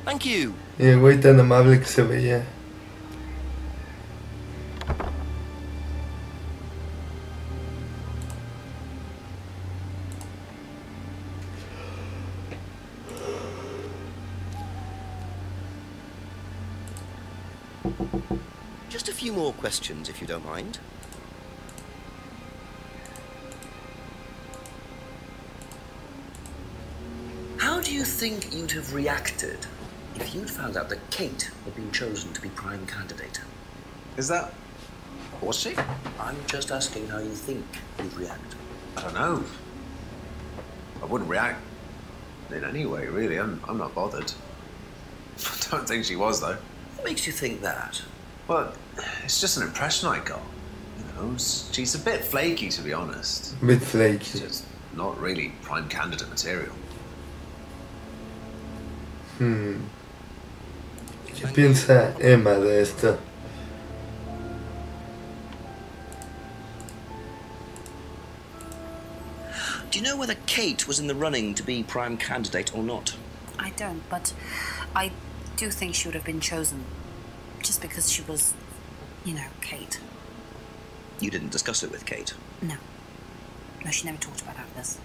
Thank you. Y el güey tan amable que se veía. Just a few more questions, if you don't mind. How do you think you'd have reacted if you'd found out that Kate had been chosen to be prime candidate? Is that... was she? I'm just asking how you think you'd react. I don't know. I wouldn't react in any way, really. I'm not bothered. I don't think she was, though. What makes you think that? Well, it's just an impression I got. You know, she's a bit flaky, to be honest. A bit flaky. Just not really prime candidate material. ¿Qué piensa Emma de esto? Do you know whether Kate was in the running to be prime candidate or not? I don't, but I do think she would have been chosen. Just because she was, you know, Kate. You didn't discuss it with Kate? No. No, she never talked about this.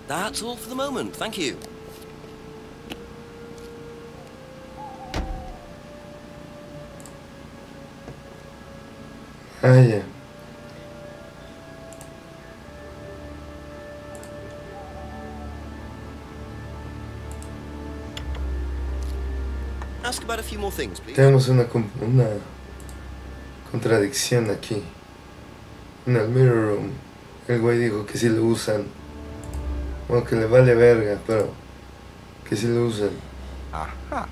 That's all for the moment, thank you. Ah, ya. Ask about a few more things, please. Tenemos una contradicción aquí. En el mirror room, el güey dijo que sí lo usan. Bueno, que le vale verga, pero que sí lo usan. Aha.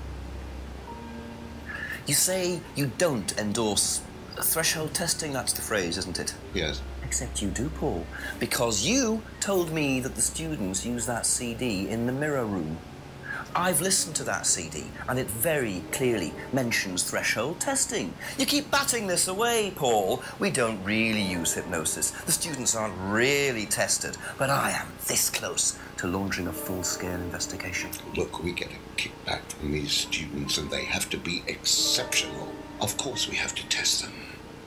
You say you don't endorse Threshold testing, that's the phrase, isn't it? Yes. Except you do, Paul. Because you told me that the students use that CD in the mirror room. I've listened to that CD, and it very clearly mentions threshold testing. You keep batting this away, Paul. We don't really use hypnosis. The students aren't really tested, but I am this close to launching a full-scale investigation. Look, we get a kickback from these students, and they have to be exceptional. Of course we have to test them.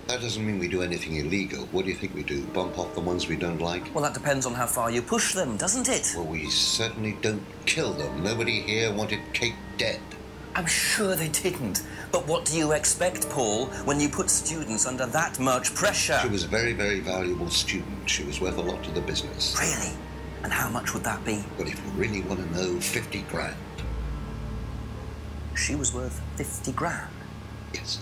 That doesn't mean we do anything illegal. What do you think we do? Bump off the ones we don't like? Well, that depends on how far you push them, doesn't it? Well, we certainly don't kill them. Nobody here wanted Kate dead. I'm sure they didn't. But what do you expect, Paul, when you put students under that much pressure? She was a very, very valuable student. She was worth a lot to the business. Really? And how much would that be? Well, if you really want to know, 50 grand. She was worth 50 grand? Yes.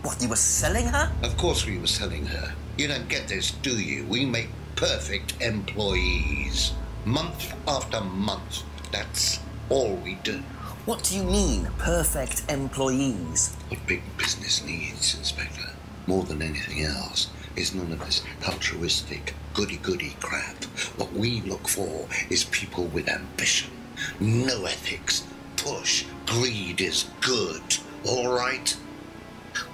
What, you were selling her? Of course we were selling her. You don't get this, do you? We make perfect employees. Month after month. That's all we do. What do you mean, perfect employees? What big business needs, Inspector, more than anything else, is none of this altruistic, goody-goody crap. What we look for is people with ambition, no ethics, push, greed is good, all right?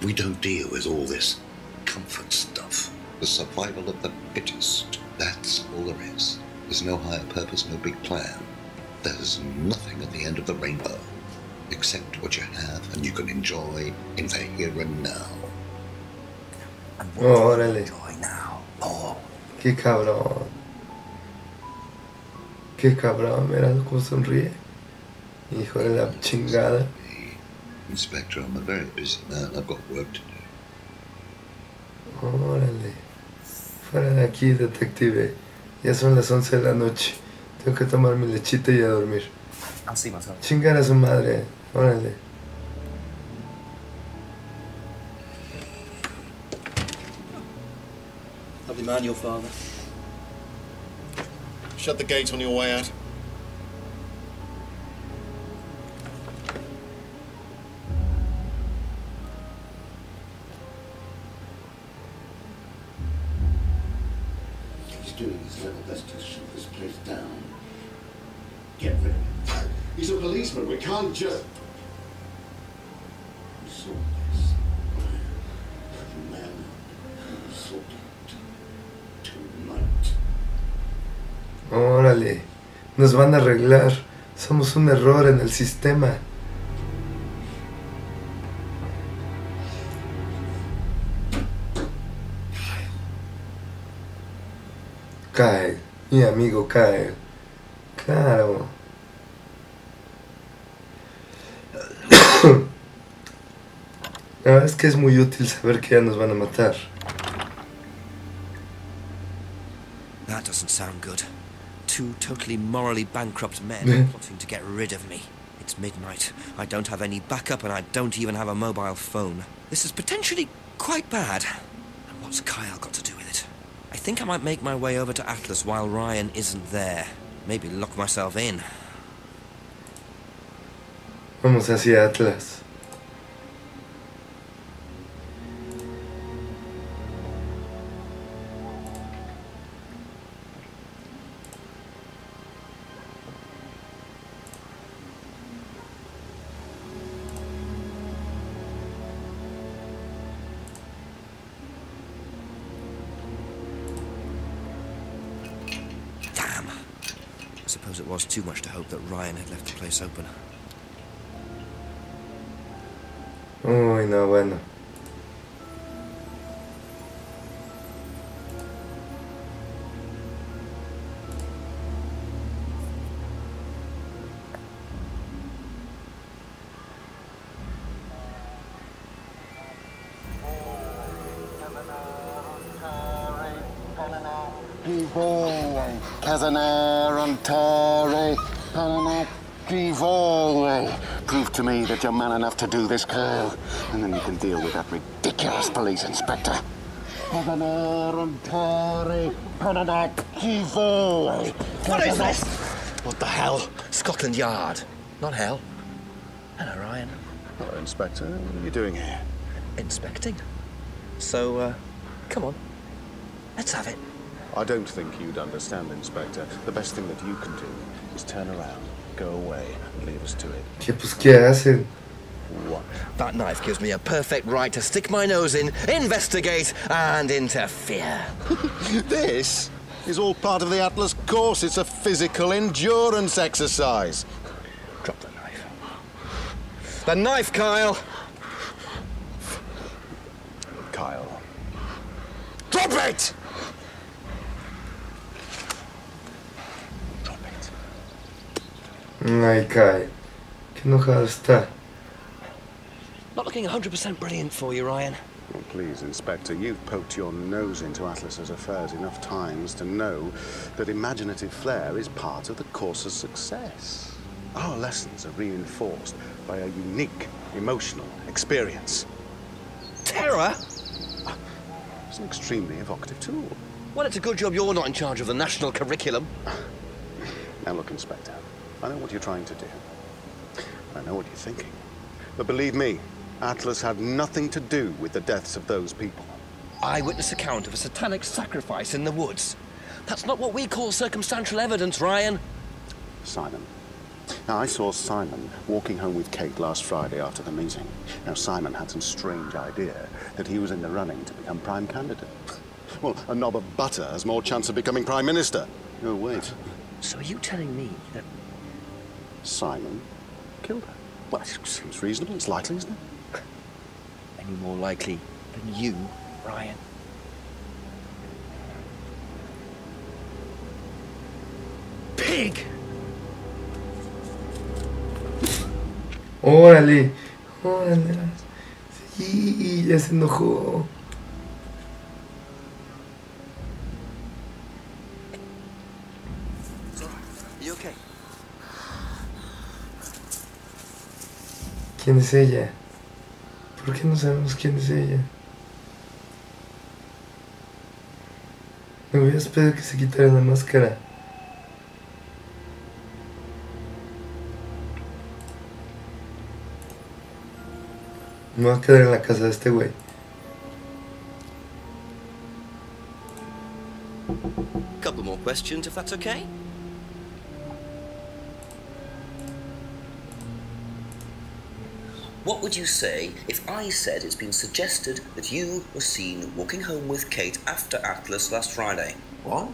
We don't deal with all this comfort stuff. The survival of the fittest. That's all there is. There's no higher purpose, no big plan. There's nothing at the end of the rainbow, except what you have and you can enjoy in the here and now. And what do you enjoy now, Paul? Qué cabrón. Qué cabrón, mira cómo sonríe. Hijo de la chingada. Inspector, I'm a very busy man. I've got work to do. Órale. Fuera de aquí, detective. Ya son las 11 de la noche. Tengo que tomar mi lechita y a dormir. I'll see myself. Chingar a su madre. Órale. Lovely man, your father. Shut the gate on your way out. Doing his level best to shut this place down. Get rid of him. He's a policeman. We can't just... We saw this. The man who sought it tonight. Órale. Nos van a arreglar. Somos un error en el sistema. Kyle, mi amigo Kyle. Claro. La verdad es que es muy útil saber que ya nos van a matar. That doesn't sound good. Two totally morally bankrupt men plotting to get rid of me. It's midnight. I don't have any backup and I don't even have a mobile phone. This is potentially quite bad. And what's Kyle got to do with it? I think I might make my way over to Atlas while Ryan isn't there. Maybe lock myself in. Vamos hacia Atlas. I suppose it was too much to hope that Ryan had left the place open. Uy, no, bueno. Prove to me that you're man enough to do this, Kyle, and then you can deal with that ridiculous police inspector. What is this? What the hell? Scotland Yard, not hell. Hello, Ryan. Hello, Inspector. What are you doing here? Inspecting. So, come on. Let's have it. I don't think you'd understand, Inspector. The best thing that you can do is turn around, go away, and leave us to it. ¿Qué pues qué hacen? What? That knife gives me a perfect right to stick my nose in, investigate, and interfere. This is all part of the Atlas course. It's a physical endurance exercise. Drop the knife. The knife, Kyle! Kyle. Drop it! Drop it. Ay, Kyle. Qué enojado está. Not looking 100% brilliant for you, Ryan. Well, please, Inspector, you've poked your nose into Atlas's affairs enough times to know that imaginative flair is part of the course's success. Our lessons are reinforced by a unique emotional experience. Terror? It's an extremely evocative tool. Well, it's a good job you're not in charge of the national curriculum. Now look, Inspector, I know what you're trying to do. I know what you're thinking. But believe me, Atlas had nothing to do with the deaths of those people. Eyewitness account of a satanic sacrifice in the woods. That's not what we call circumstantial evidence, Ryan. Simon. Now, I saw Simon walking home with Kate last Friday after the meeting. Now, Simon had some strange idea that he was in the running to become prime candidate. Well, a knob of butter has more chance of becoming prime minister. Oh, wait. So are you telling me that Simon killed her? Well, it seems reasonable. It's likely, isn't it? any more likely than you, Ryan? Pig! Órale, órale. Sí, ya se enojó. You okay? ¿Quién es ella? ¿Por qué no sabemos quién es ella? Me voy a esperar que se quitara la máscara. Me voy a quedar en la casa de este güey. Couple more questions, if that's okay. What would you say if I said it's been suggested that you were seen walking home with Kate after Atlas last Friday? What?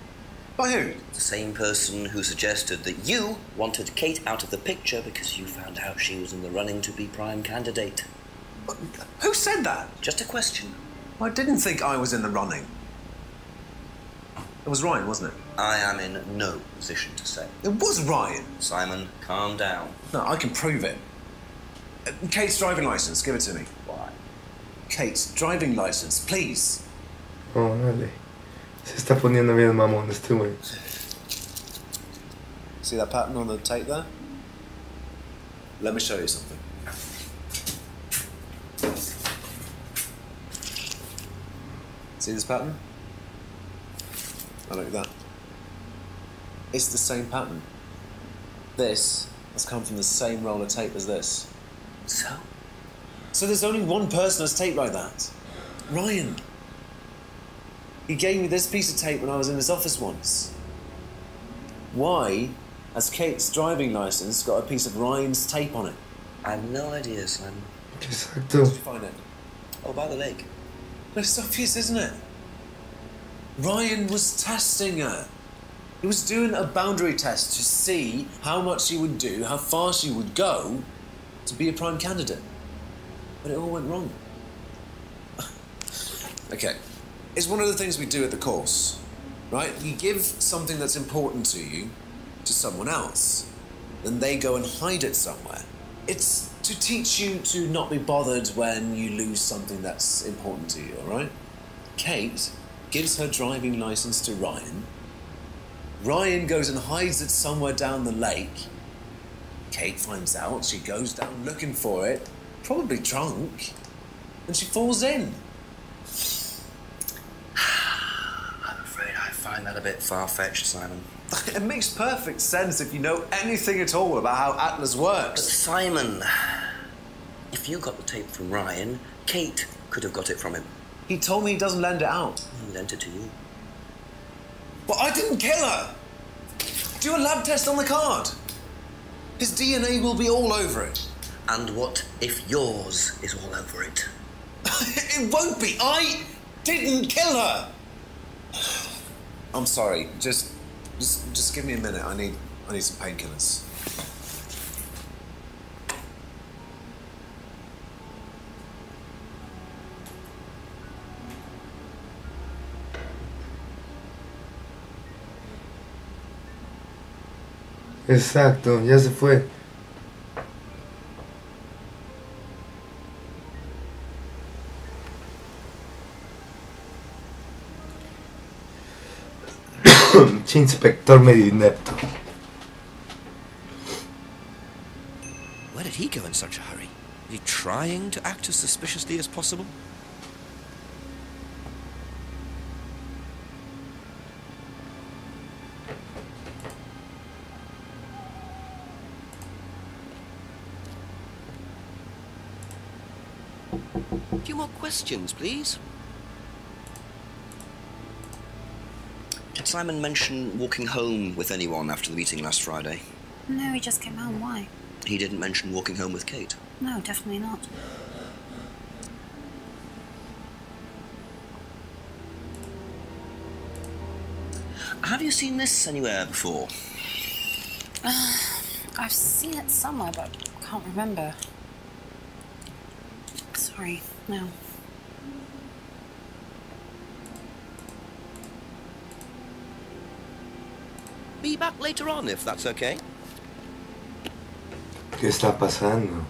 By who? The same person who suggested that you wanted Kate out of the picture because you found out she was in the running to be prime candidate. Who said that? Just a question. I didn't think I was in the running. It was Ryan, wasn't it? I am in no position to say. It was Ryan. Simon, calm down. No, I can prove it. Kate's driving license, give it to me. Why? Kate's driving license, please. Oh, dale. Se está poniendo bien mamón este güey. See that pattern on the tape there? Let me show you something. See this pattern? Oh, look at that. It's the same pattern. This has come from the same roll of tape as this. So there's only one person who's tape like that. Ryan. He gave me this piece of tape when I was in his office once. Why has Kate's driving license got a piece of Ryan's tape on it? I have no idea, Simon. Exacto. Where did you find it? Oh, by the lake. But it's obvious, isn't it? Ryan was testing her. He was doing a boundary test to see how much she would do, how far she would go to be a prime candidate. But it all went wrong. Okay. It's one of the things we do at the course, right? You give something that's important to you to someone else, then they go and hide it somewhere. It's to teach you to not be bothered when you lose something that's important to you, all right? Kate gives her driving license to Ryan. Ryan goes and hides it somewhere down the lake. Kate finds out, she goes down looking for it, probably drunk, and she falls in. I'm afraid I find that a bit far-fetched, Simon. It makes perfect sense if you know anything at all about how Atlas works. But Simon, if you got the tape from Ryan, Kate could have got it from him. He told me he doesn't lend it out. He lent it to you. Well, I didn't kill her! Do a lab test on the card. His DNA will be all over it. And what if yours is all over it? It won't be. I didn't kill her. I'm sorry. Just give me a minute. I need some painkillers. Exacto, ya se fue. Inspector medio inepto. Where did he go in such a hurry? Is he trying to act as suspiciously as possible? A few more questions, please. Did Simon mention walking home with anyone after the meeting last Friday? No, he just came home. Why? He didn't mention walking home with Kate? No, definitely not. Have you seen this anywhere before? I've seen it somewhere, but can't remember. Sorry, no. Be back later on, if that's okay. ¿Qué está pasando?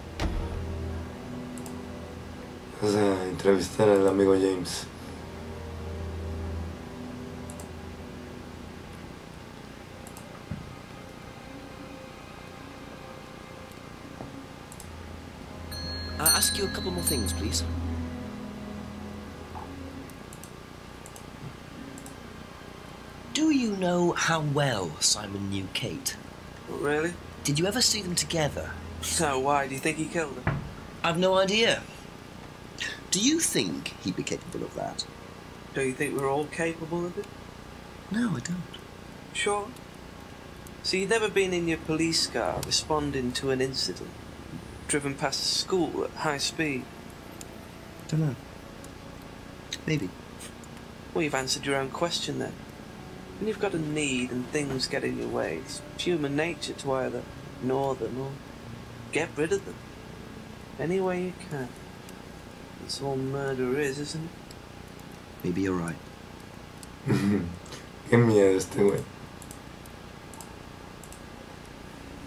Vas a entrevistar al amigo James. I'll ask you a couple more things, please. Do you know how well Simon knew Kate? Really? Did you ever see them together? So why? Do you think he killed her? I've no idea. Do you think he'd be capable of that? Do you think we're all capable of it? No, I don't. Sure. So you've never been in your police car responding to an incident? Driven past a school at high speed? Don't know. Maybe. Well, you've answered your own question then. When you've got a need and things get in your way, it's human nature to either ignore them or get rid of them. Any way you can. That's all murder is, isn't it? Maybe you're right. Qué miedo este güey.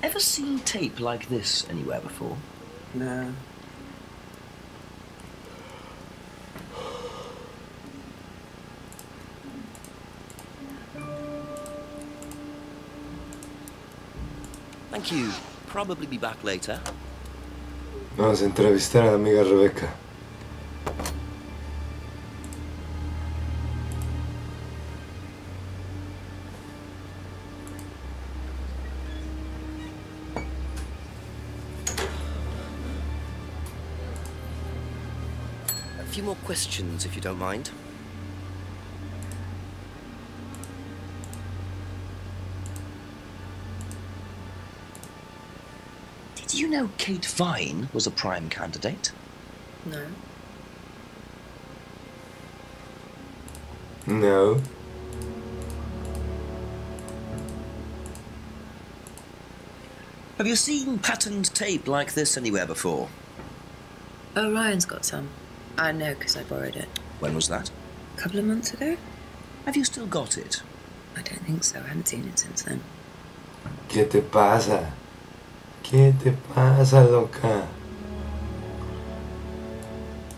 Ever seen tape like this anywhere before? No. Thank you. Probably be back later. Vamos a entrevistar a la amiga Rebecca. A few more questions, if you don't mind. Did you know Kate Vine was a prime candidate? No. No. Have you seen patterned tape like this anywhere before? Oh, Ryan's got some. I know because I borrowed it. When was that? A couple of months ago? Have you still got it? I don't think so. I haven't seen it since then. ¿Qué te pasa? ¿Qué te pasa, loca?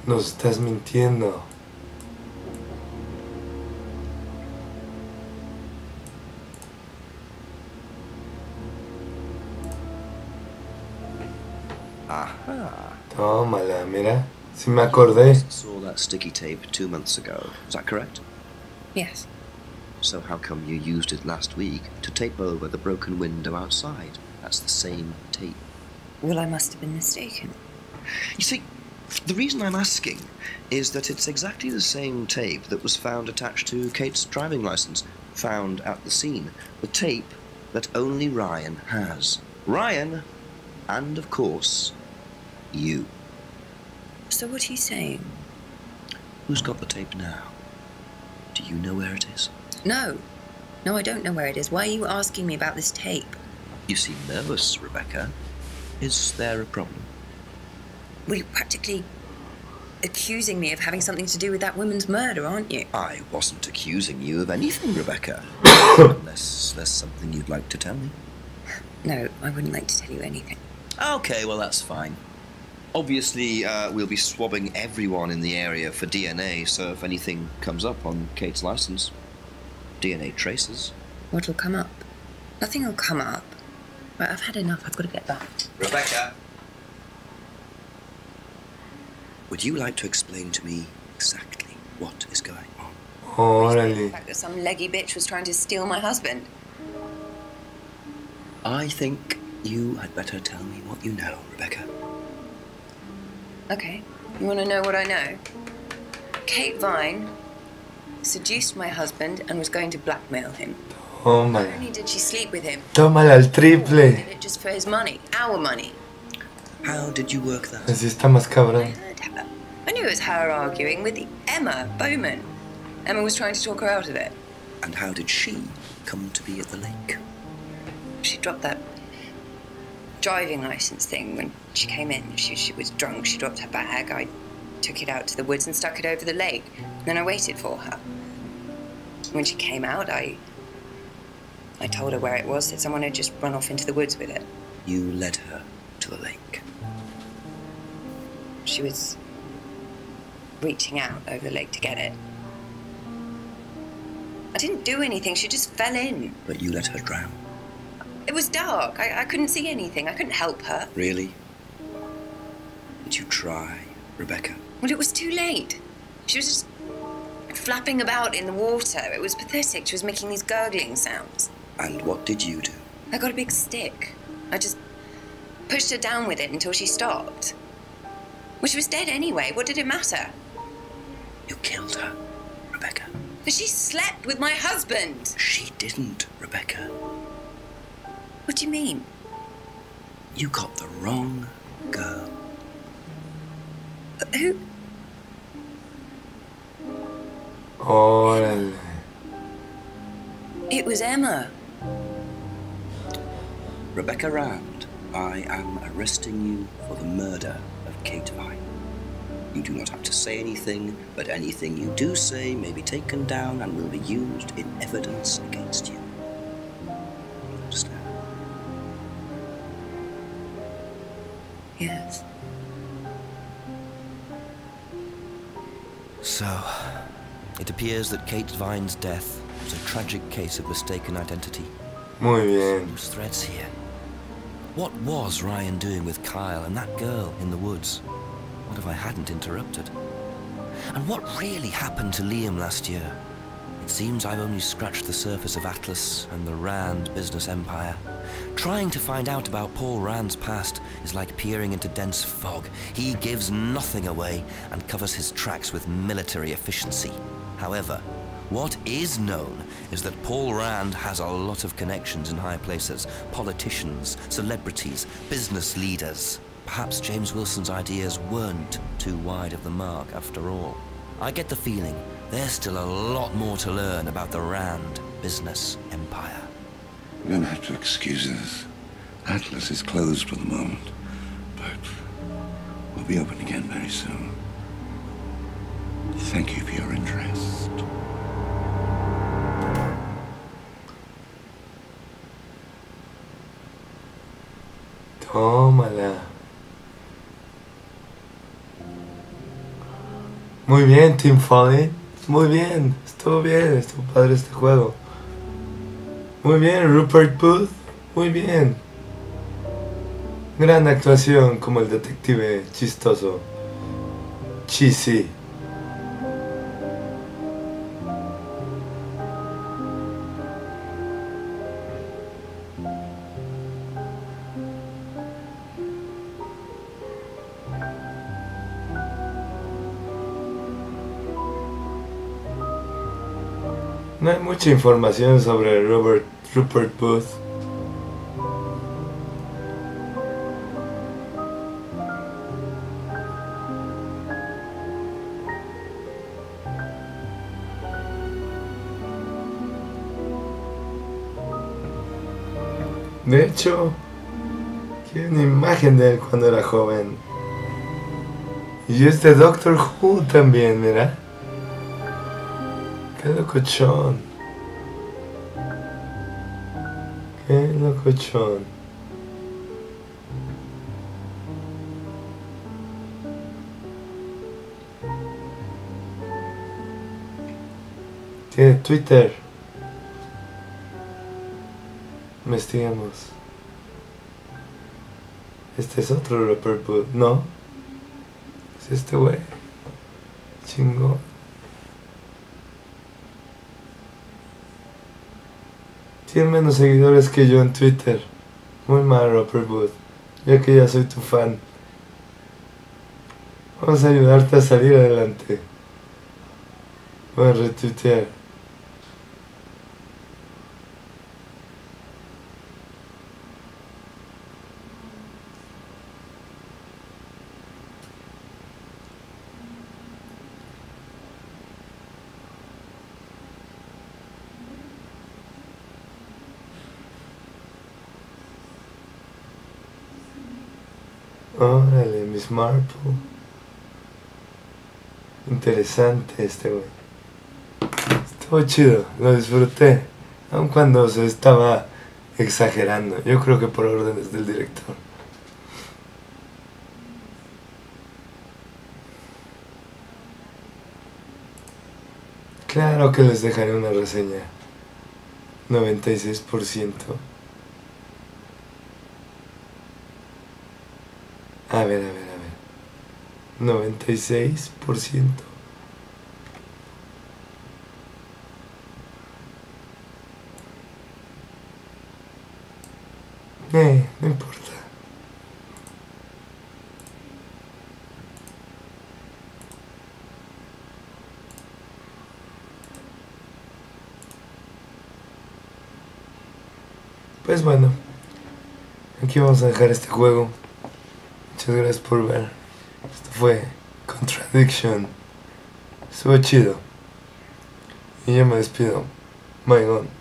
Nos estás mintiendo. Aha. Tómala, mira. Si me acordé. Saw that sticky tape 2 months ago. Is that correct? Yes. So how come you used it last week to tape over the broken window outside? That's the same tape. Well, I must have been mistaken. You see, The reason I'm asking is that it's exactly the same tape that was found attached to Kate's driving license, found at the scene. The tape that only Ryan has. Ryan, and of course, you. So what are you saying? Who's got the tape now? Do you know where it is? No. No, I don't know where it is. Why are you asking me about this tape? You seem nervous, Rebecca. Is there a problem? Well, you're practically accusing me of having something to do with that woman's murder, aren't you? I wasn't accusing you of anything, Rebecca. Unless there's something you'd like to tell me. No, I wouldn't like to tell you anything. Okay, well, that's fine. Obviously, we'll be swabbing everyone in the area for DNA, so if anything comes up on Kate's license, DNA traces. What'll come up? Nothing will come up. Right, I've had enough. I've got to get back. Rebecca! Would you like to explain to me exactly what is going on? The fact that some leggy bitch was trying to steal my husband. I think you had better tell me what you know, Rebecca. Okay, you want to know what I know? Kate Vine seduced my husband and was going to blackmail him. Tómala. Not only did she sleep with him, Tómala al triple. did it just for his money, our money. How did you work that? Así está más cabrón. I knew it was her arguing with Emma Bowman. Emma was trying to talk her out of it. And how did she come to be at the lake? She dropped that driving license thing when she came in. She was drunk. She dropped her bag. I took it out to the woods and stuck it over the lake. Then I waited for her. When she came out, I told her where it was, that someone had just run off into the woods with it. You led her to the lake. She was reaching out over the lake to get it. I didn't do anything. She just fell in. But you let her drown. It was dark. I couldn't see anything. I couldn't help her. Really? Did you try, Rebecca? Well, it was too late. She was just flapping about in the water. It was pathetic. She was making these gurgling sounds. And what did you do? I got a big stick. I just pushed her down with it until she stopped. Well, she was dead anyway. What did it matter? You killed her, Rebecca. But she slept with my husband. She didn't, Rebecca. What do you mean? You got the wrong girl. Who? Órale. It was Emma. Rebecca Rand, I am arresting you for the murder of Kate Vine. You do not have to say anything, but anything you do say may be taken down and will be used in evidence against you. You understand? Yes. So, it appears that Kate Vine's death was a tragic case of mistaken identity. Muy bien. Loose threads here. What was Ryan doing with Kyle and that girl in the woods? What if I hadn't interrupted? And what really happened to Liam last year? It seems I've only scratched the surface of Atlas and the Rand business empire. Trying to find out about Paul Rand's past is like peering into dense fog. He gives nothing away and covers his tracks with military efficiency. However, what is known is that Paul Rand has a lot of connections in high places. Politicians, celebrities, business leaders. Perhaps James Wilson's ideas weren't too wide of the mark after all. I get the feeling there's still a lot more to learn about the Rand business empire. You're gonna have to excuse us. Atlas is closed for the moment, but we'll be open again very soon. Thank you for your interest. Tómala. Muy bien, Team Folly. Muy bien. Estuvo padre este juego. Muy bien, Rupert Booth. Muy bien. Gran actuación como el detective chistoso. Cheesy. No hay mucha información sobre Rupert Booth. De hecho, hay una imagen de él cuando era joven. Y es de Doctor Who también, mira. Qué locochón. Qué locochón. Tiene Twitter. Investigamos. Este es otro Rupert Booth, ¿no? Es este güey. Chingón. Tiene menos seguidores que yo en Twitter. Muy mal, Rupert Booth. Ya que ya soy tu fan. Vamos a ayudarte a salir adelante. Voy a retuitear. Órale, Miss Marple. Interesante este güey. Estuvo chido, lo disfruté. Aun cuando se estaba exagerando. Yo creo que por órdenes del director. Claro que les dejaré una reseña. 96%. A ver. 96%. No importa. Pues bueno, aquí vamos a dejar este juego. Muchas gracias por ver. Esto fue Contradiction. Estuvo chido. Y yo me despido. Bye, on.